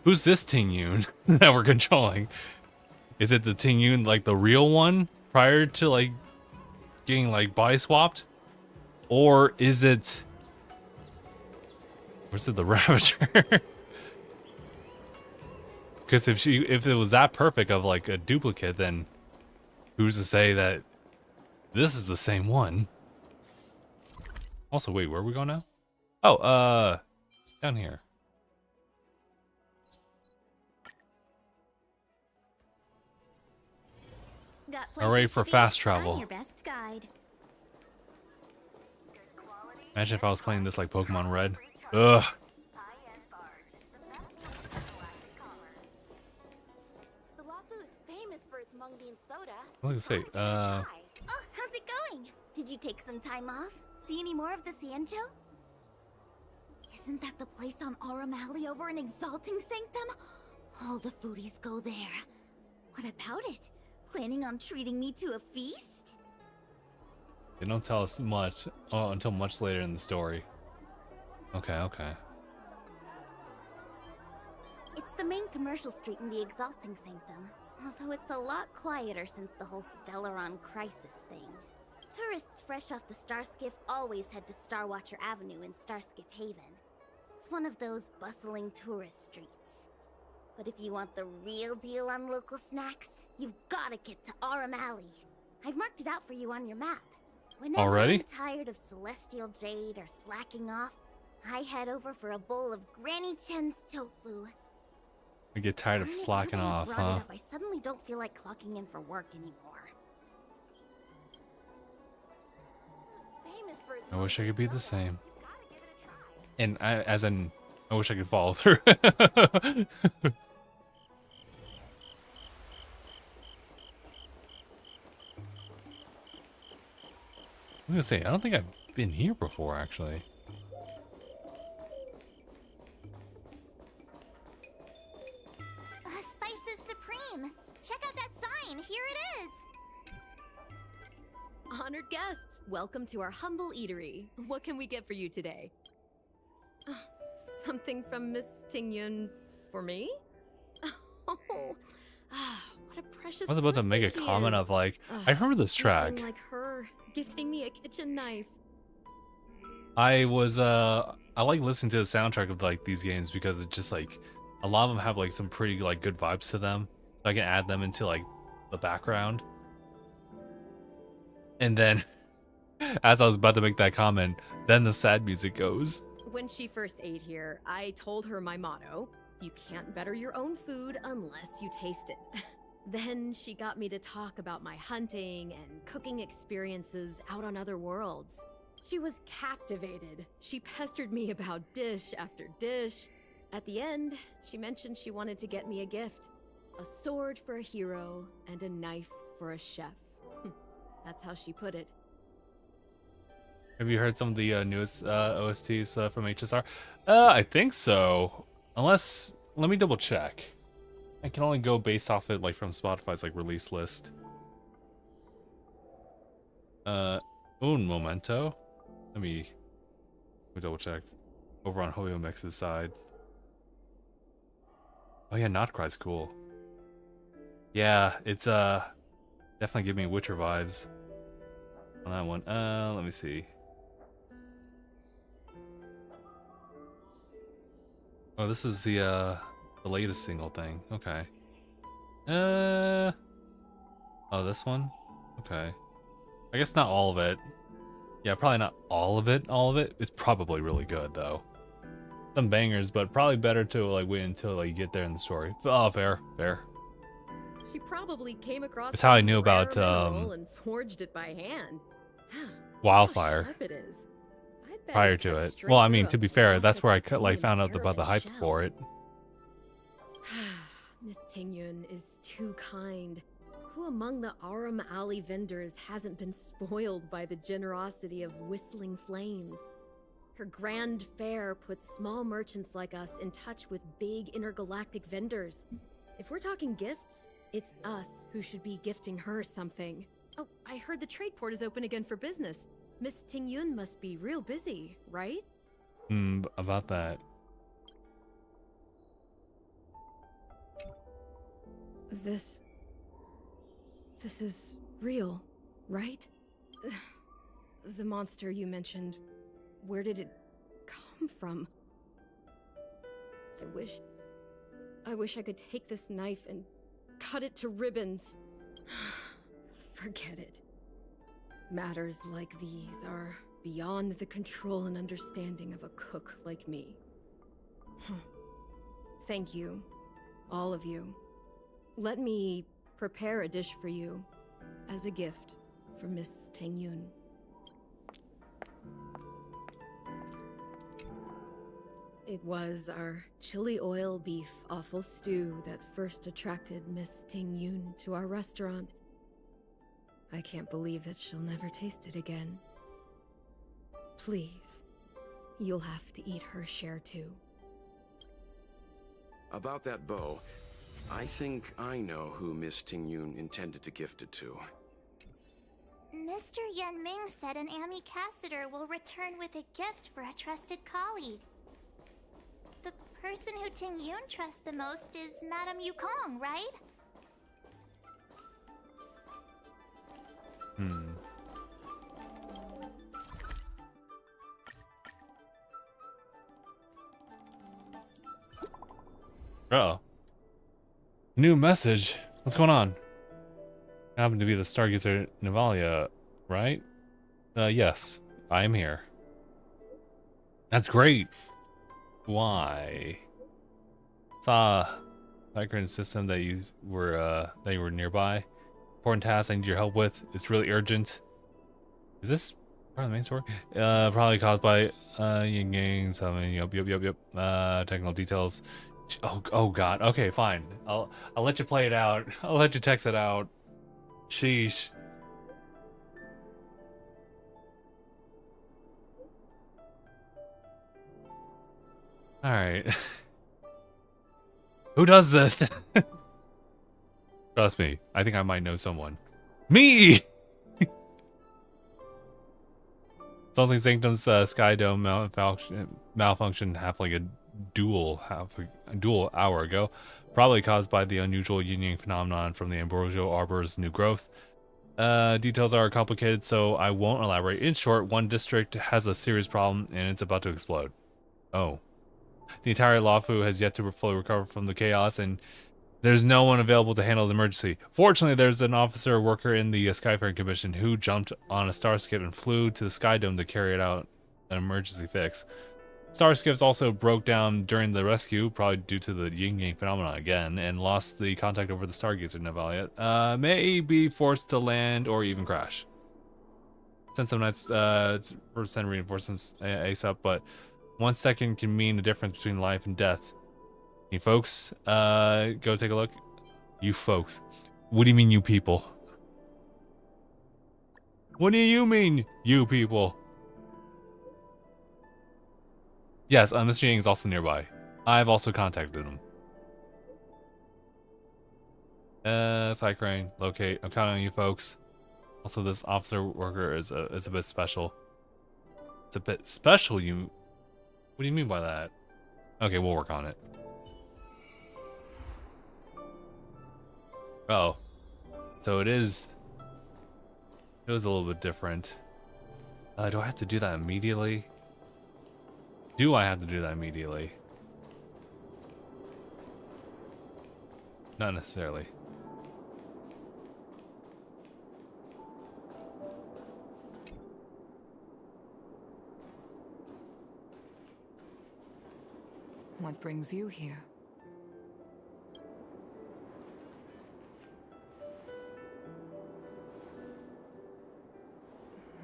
who's this Ting Yun that we're controlling? Is it the Ting Yun like the real one prior to like getting like body swapped? Or is it... Where's it, the Ravager? Because if it was that perfect of like a duplicate, then who's to say that this is the same one? Also, wait, where are we going now? Oh, down here. Got Hooray places for to be. fast I'm travel. your best guide. Imagine if I was playing this like Pokemon Red. Ugh. The Wafu is famous for its mung bean soda. What was I gonna say? Oh, how's it going? Did you take some time off? See any more of the Cienjo? Isn't that the place on Aurum Alley over in Exalting Sanctum? All the foodies go there. What about it? Planning on treating me to a feast? They don't tell us much until much later in the story. Okay, okay. It's the main commercial street in the Exalting Sanctum, although it's a lot quieter since the whole Stellaron crisis thing. Tourists fresh off the Starskiff always head to Starwatcher Avenue in Starskiff Haven. It's one of those bustling tourist streets. But if you want the real deal on local snacks, you've gotta get to Aurum Alley. I've marked it out for you on your map. Whenever Already? I'm tired of Celestial Jade or slacking off, I head over for a bowl of Granny Chen's tofu. I get tired of Darn it, now slacking that I've off, brought huh? it up, I suddenly don't feel like clocking in for work anymore. It's famous for its I wish I mung could be bean the soda. same. You've gotta give it a try. And I wish I could follow through. I was gonna say, I don't think I've been here before, actually. Spices Supreme! Check out that sign! Here it is! Honored guests, welcome to our humble eatery. What can we get for you today? Something from Miss Tingyun for me? Oh, what a precious I was about to make a person she comment is. of like, I remember this track. Nothing like her gifting me a kitchen knife. I like listening to the soundtrack of like these games because it's just like a lot of them have like some pretty like good vibes to them. So I can add them into like the background. And then as I was about to make that comment, then the sad music goes. When she first ate here, I told her my motto: you can't better your own food unless you taste it. Then she got me to talk about my hunting and cooking experiences out on other worlds. She was captivated. She pestered me about dish after dish. At the end, she mentioned she wanted to get me a gift. A sword for a hero and a knife for a chef. That's how she put it. Have you heard some of the newest OSTs from HSR? I think so. Unless, let me double check. I can only go based off it like from Spotify's like release list. Un momento. Let me double check. Over on Hoyo Mix's side. Oh yeah, Not Cry's cool. Yeah, it's definitely give me Witcher vibes on that one. Let me see. Oh, this is the latest single thing. Okay. Oh, this one? Okay. I guess not all of it. Yeah, probably not all of it. All of it. It's probably really good though. Some bangers, but probably better to like wait until like you get there in the story. Oh, fair, fair. She probably came across That's how I some knew rare about, mineral and forged it by hand. Wildfire. How sharp it is. I bet Prior it to cuts it. straight Well, I through mean, a to be fair, that's where I faucet's like clean found out about the terabit hype shell. for it. Miss Tingyun is too kind. Who among the Aurum Alley vendors hasn't been spoiled by the generosity of Whistling Flames? Her grand fare puts small merchants like us in touch with big intergalactic vendors. If we're talking gifts, it's us who should be gifting her something. Oh, I heard the trade port is open again for business. Miss Tingyun must be real busy, right? About that. This is real, right? The monster you mentioned, where did it come from? I wish I could take this knife and cut it to ribbons. Forget it. Matters like these are beyond the control and understanding of a cook like me. Thank you, all of you. Let me prepare a dish for you. as a gift from Miss Tengyun. It was our chili oil beef offal stew that first attracted Miss Tengyun to our restaurant. I can't believe that she'll never taste it again. Please, you'll have to eat her share too. About that bow, I think I know who Miss Tingyun intended to gift it to. Mr. Yanming said an ambassador will return with a gift for a trusted colleague. The person who Tingyun trusts the most is Madame Yukong, right? Uh-oh. New message. What's going on? Happened to be the Stargazer Navalia, right? Yes. I am here. That's great. Why? Saw Micron system that you were nearby. Important task I need your help with. It's really urgent. Is this part of the main story? Probably caused by yin yang something. Yep. Technical details. Oh god. Okay, fine. I'll let you play it out. I'll let you text it out. Sheesh. All right. Who does this? Trust me. I think I might know someone. Me. Something Sanctum's Sky Dome malfunction half like a dual hour ago, probably caused by the unusual yin yang phenomenon from the Ambrosio Arbor's new growth. Details are complicated, so I won't elaborate. In short, one district has a serious problem and it's about to explode. Oh. The entire Lafu has yet to fully recover from the chaos, and there's no one available to handle the emergency. Fortunately, there's an officer or worker in the Skyfaring Commission who jumped on a starskip and flew to the Sky Dome to carry out an emergency fix. Starskips also broke down during the rescue, probably due to the yin-yang phenomenon again, and lost the contact over the Stargazer Navalia. May be forced to land or even crash. Send some nights send reinforcements ASAP, but 1 second can mean the difference between life and death. You folks, go take a look. You folks. What do you mean, you people? What do you mean, you people? Yes, Mr. Yang is also nearby. I've also contacted him. Cycrane, locate. I'm counting on you folks. Also, this officer worker is a bit special. It's a bit special, you... What do you mean by that? Okay, we'll work on it. Oh. So it was a little bit different. Do I have to do that immediately? Do I have to do that immediately? Not necessarily. What brings you here?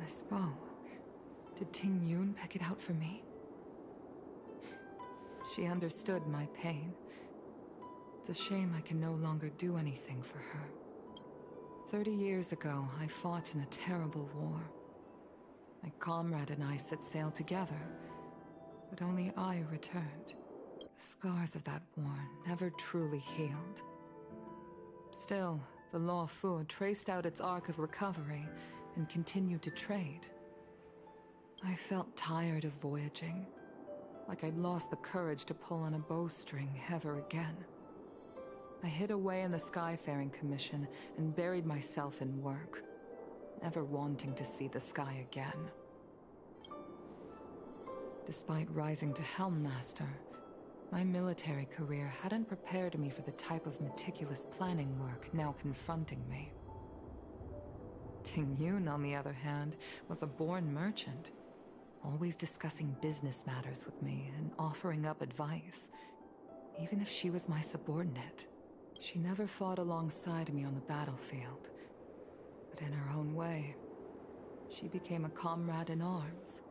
This bow. Did Ting Yun pick it out for me? She understood my pain. It's a shame I can no longer do anything for her. 30 years ago, I fought in a terrible war. My comrade and I set sail together, but only I returned. The scars of that war never truly healed. Still, the Law Fu traced out its arc of recovery and continued to trade. I felt tired of voyaging, like I'd lost the courage to pull on a bowstring ever again. I hid away in the Skyfaring Commission and buried myself in work, never wanting to see the sky again. Despite rising to Helm Master, my military career hadn't prepared me for the type of meticulous planning work now confronting me. Ting Yun, on the other hand, was a born merchant, always discussing business matters with me and offering up advice, even if she was my subordinate. She never fought alongside me on the battlefield, But in her own way, she became a comrade in arms.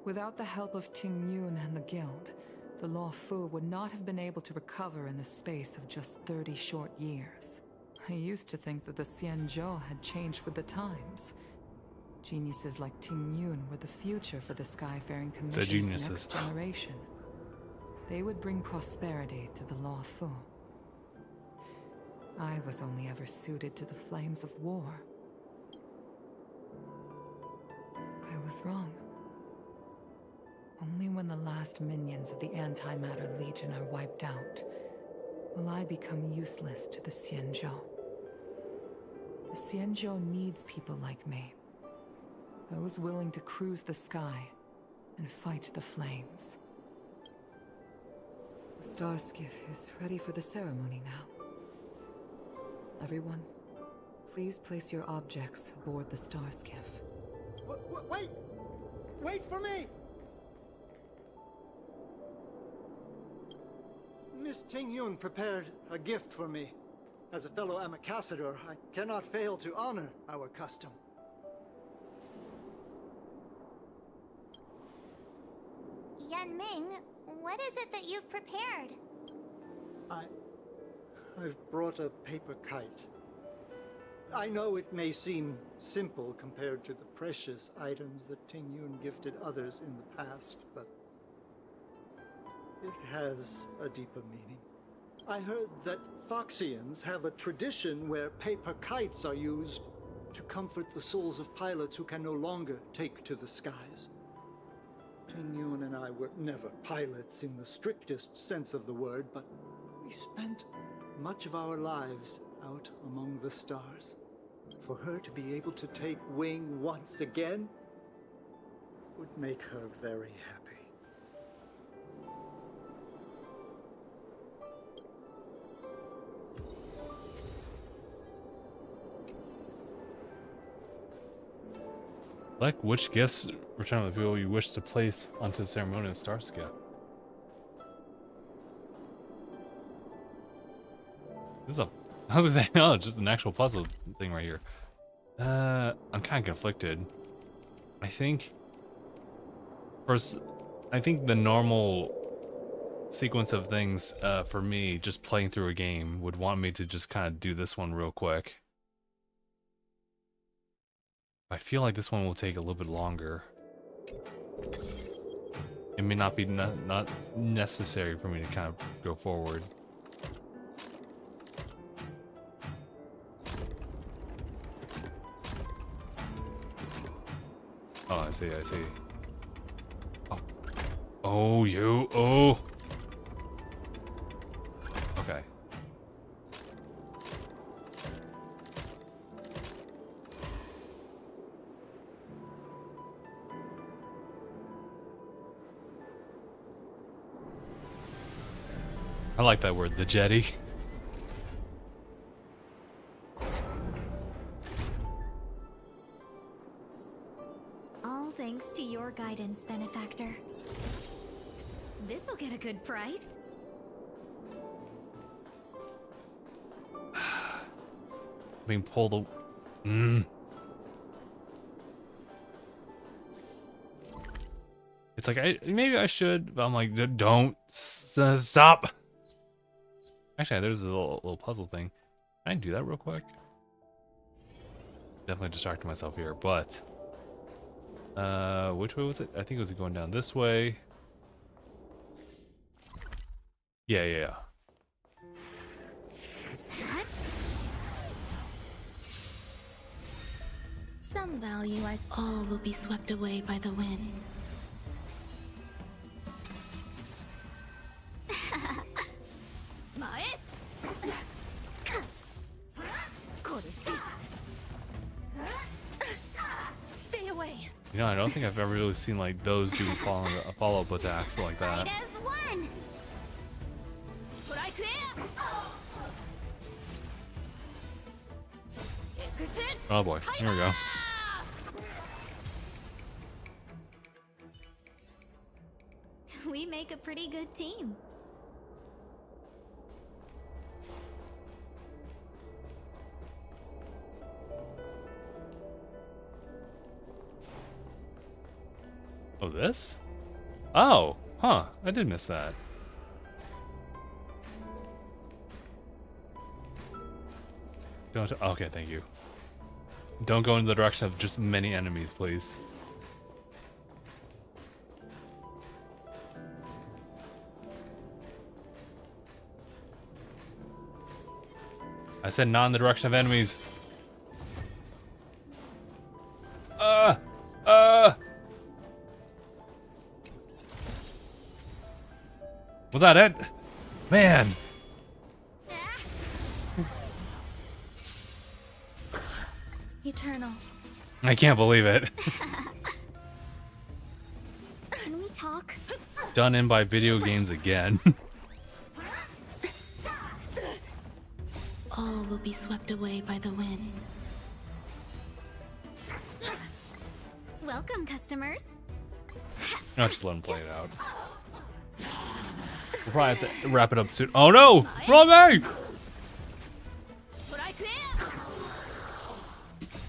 Without the help of Ting Yun and the Guild, the Law Fu would not have been able to recover in the space of just 30 short years. I used to think that the Xianzhou had changed with the times. Geniuses like Ting Yun were the future for the Skyfaring Commission's next generation. They would bring prosperity to the Law Fu. I was only ever suited to the flames of war. I was wrong. Only when the last minions of the Antimatter Legion are wiped out will I become useless to the Xianzhou. The Xianzhou needs people like me. Those willing to cruise the sky and fight the flames. The star skiff is ready for the ceremony now. Everyone, please place your objects aboard the star skiff. Wait! Wait for me! Miss Ting Yun prepared a gift for me. As a fellow ambassador, I cannot fail to honor our custom. Yan Ming, what is it that you've prepared? I've brought a paper kite. I know it may seem simple compared to the precious items that Ting Yun gifted others in the past, but it has a deeper meaning. I heard that Foxians have a tradition where paper kites are used to comfort the souls of pilots who can no longer take to the skies. Ting Yun and I were never pilots in the strictest sense of the word, but we spent much of our lives out among the stars. For her to be able to take wing once again would make her very happy. Like which gifts return to the people you wish to place onto the ceremonial star skiff. This is a, I was gonna say, no, it's just an actual puzzle thing right here. I'm kind of conflicted. I think, first, I think the normal sequence of things for me, just playing through a game, would want me to just kind of do this one real quick. I feel like this one will take a little bit longer. It may not be not necessary for me to kind of go forward. Oh, I see, I see. Oh. Oh, you. Oh. Okay. I like that word, the jetty. All thanks to your guidance, benefactor. This'll get a good price. Being pulled. It's like maybe I should, but I'm like, don't stop. Actually, there's a little puzzle thing. Can I do that real quick? Definitely distracted myself here, but which way was it? I think it was going down this way. Yeah. What? Some value as all will be swept away by the wind. Stay away. You know, I don't think I've ever really seen like those do follow-up attacks like that. Fight as one. Oh boy, here we go. We make a pretty good team. Oh, this? Oh, huh. I did miss that. Don't. Okay, thank you. Don't go in the direction of just many enemies, please. I said not in the direction of enemies. Was that it? Man. Eternal. I can't believe it. Can we talk? Done in by video games again. All will be swept away by the wind. Welcome, customers. I'll just let him play it out. We'll probably have to wrap it up soon. Oh no! Rame!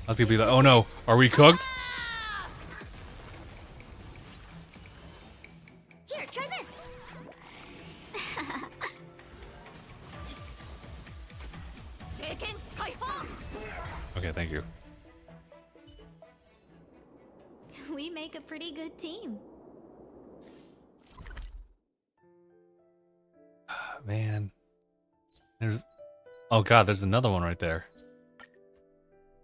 That's gonna be the. Oh no! Are we cooked? Here, try this. Okay, thank you. We make a pretty good team. Man. There's. Oh god, there's another one right there.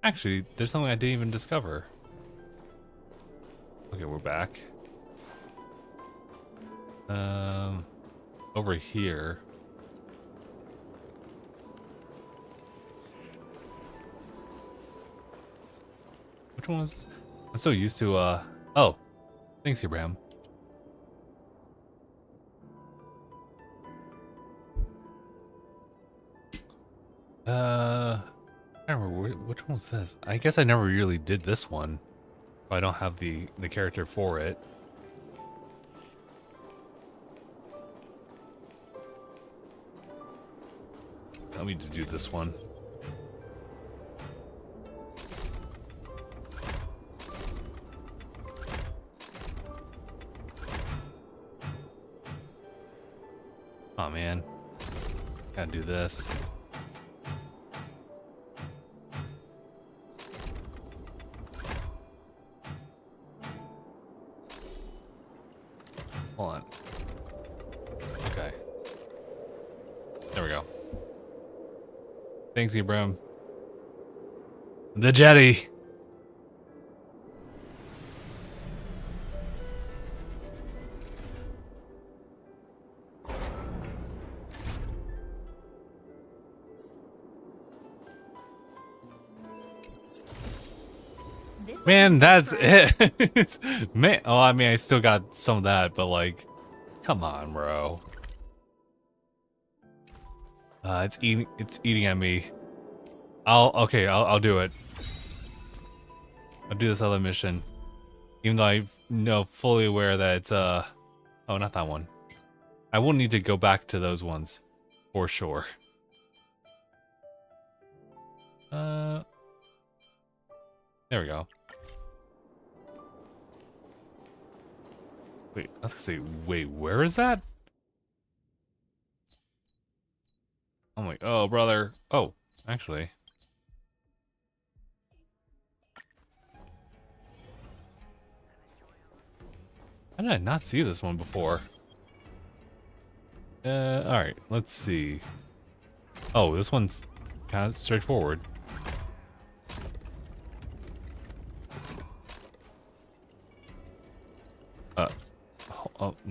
Actually, there's something I didn't even discover. Okay, we're back. Over here. Which one was? I'm so used to, oh. Thanks, Abraham. I don't remember which one was this. I guess I never really did this one. I don't have the character for it. Tell me to do this one. Oh man, gotta do this. Hold on. Okay. There we go. Thanks, Ibrahim. The jetty. Man, that's it. Man, oh, I mean, I still got some of that, but like, come on, bro. It's eating at me. I'll do it. I'll do this other mission, even though I know fully aware that it's oh, not that one. I will need to go back to those ones, for sure. There we go. Wait, I was gonna say, wait, where is that? I'm like, oh, brother. Oh, actually. How did I not see this one before? Alright, let's see. Oh, this one's kind of straightforward.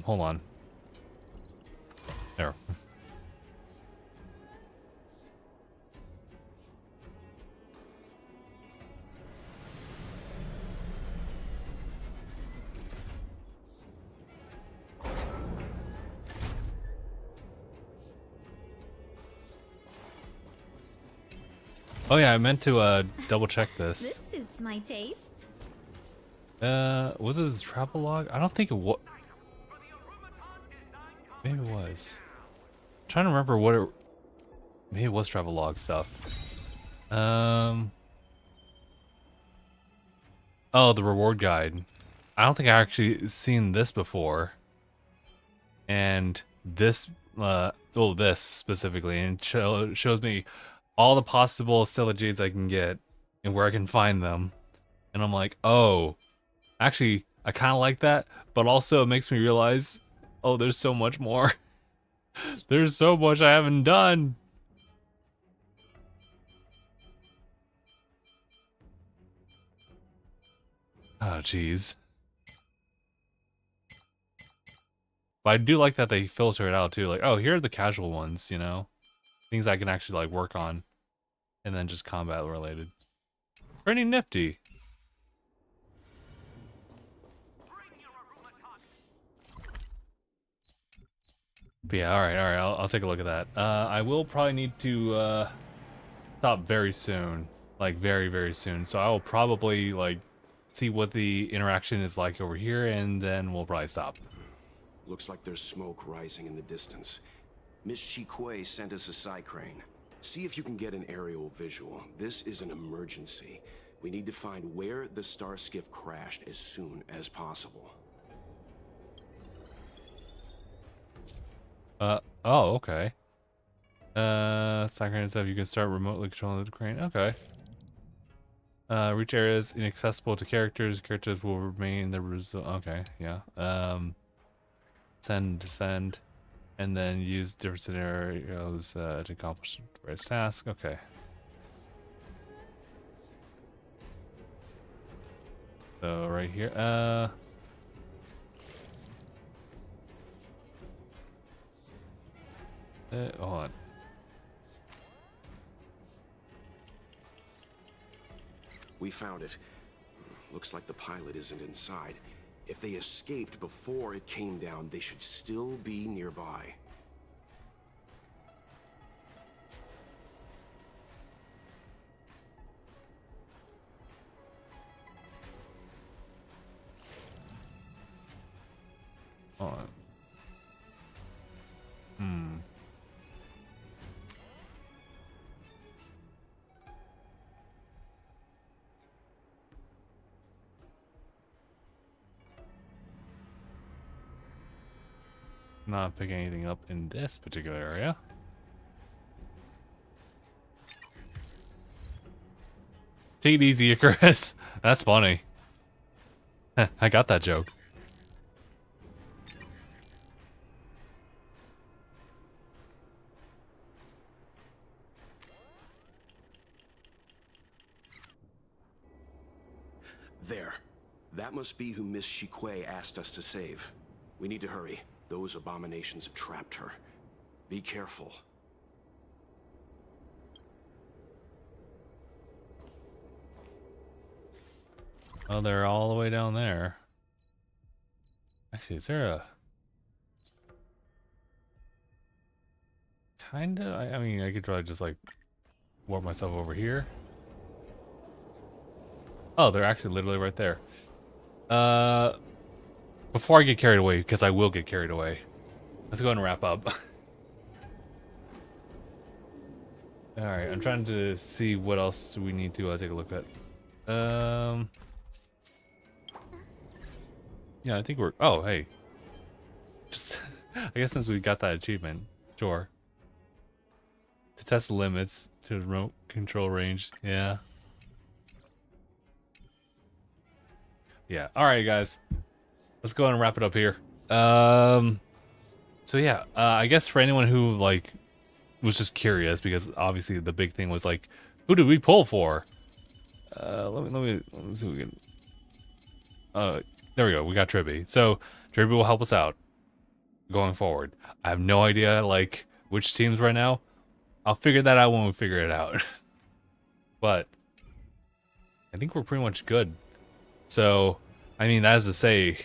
Hold on. There. Oh yeah, I meant to double check this. This suits my tastes. Was it the travel log? I don't think it was. Maybe it was. I'm trying to remember what it. Maybe it was travel log stuff. Oh, the reward guide. I don't think I actually seen this before. And this, this specifically, and shows me all the possible Stellar I can get and where I can find them. And I'm like, oh, actually, I kind of like that, but also it makes me realize, oh, there's so much more. There's so much I haven't done. Oh, jeez. But I do like that they filter it out too. Like, oh, here are the casual ones, you know? Things I can actually like work on. And then just combat related. Pretty nifty. But yeah, alright, I'll take a look at that. I will probably need to stop very soon. Like very, very soon. So I will probably like see what the interaction is like over here, and then we'll probably stop. Looks like there's smoke rising in the distance. Miss Shikue sent us a side crane. See if you can get an aerial visual. This is an emergency. We need to find where the star skiff crashed as soon as possible. Oh, okay. Side crane stuff, you can start remotely controlling the crane. Okay. Reach areas inaccessible to characters. Characters will remain in the result. Okay, yeah. Send, descend, and then use different scenarios to accomplish various tasks. Okay. So right here, hold on. We found it. Looks like the pilot isn't inside. If they escaped before it came down, they should still be nearby. Hold on. Not picking anything up in this particular area. Take it easy, Icarus. That's funny. I got that joke. There. That must be who Miss Shikue asked us to save. We need to hurry. Those abominations have trapped her. Be careful. Oh, they're all the way down there. Actually, is there a... Kinda? I mean, I could probably just like warp myself over here. Oh, they're actually literally right there. Before I get carried away, because I will get carried away, let's go ahead and wrap up. Alright, I'm trying to see what else do we need to take a look at. Yeah, I think we're... Oh, hey. Just... I guess since we got that achievement, sure. To test the limits to remote control range, yeah. Yeah, alright guys. Let's go ahead and wrap it up here. So yeah, I guess for anyone who like was just curious, because obviously the big thing was like, who did we pull for? Let me see if we can. There we go. We got Tribby. So Tribby will help us out going forward. I have no idea like which teams right now. I'll figure that out when we figure it out. But I think we're pretty much good. So I mean, that is to say,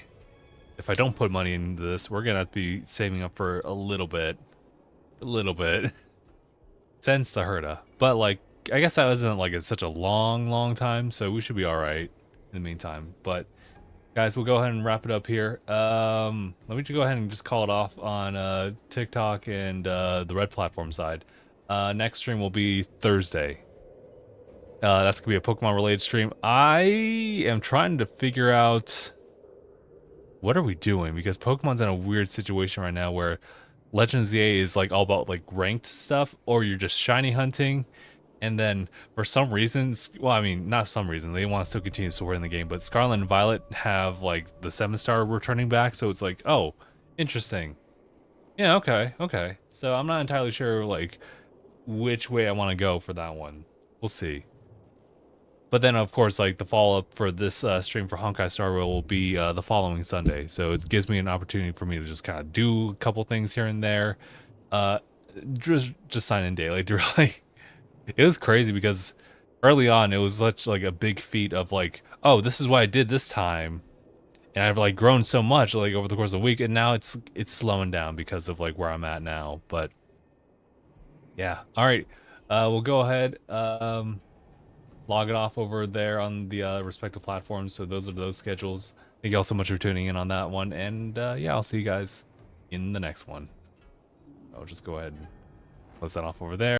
if I don't put money into this, we're gonna have to be saving up for a little bit. Since the Herda. But like, I guess that wasn't like such a long time, so we should be alright in the meantime. But guys, we'll go ahead and wrap it up here. Let me just go ahead and just call it off on TikTok and the Red Platform side. Next stream will be Thursday. That's gonna be a Pokemon related stream. I am trying to figure out what are we doing? Because Pokemon's in a weird situation right now where Legends ZA is like all about like ranked stuff, or you're just shiny hunting. And then for some reasons, well, I mean, not some reason, they want to still continue Sword in the game, but Scarlet and Violet have like the 7-star returning back, so it's like, oh, interesting. Yeah, okay, okay. So I'm not entirely sure like which way I want to go for that one. We'll see. But then, of course, like the follow-up for this stream for Honkai Star Rail will be the following Sunday. So it gives me an opportunity for me to just kind of do a couple things here and there. Just sign in daily, really. It was crazy because early on it was such like a big feat of like, oh, this is what I did this time, and I've like grown so much like over the course of a week, and now it's slowing down because of like where I'm at now. But yeah, all right, we'll go ahead, log it off over there on the respective platforms. So those are those schedules. Thank you all so much for tuning in on that one, and yeah, I'll see you guys in the next one. I'll just go ahead and close that off over there.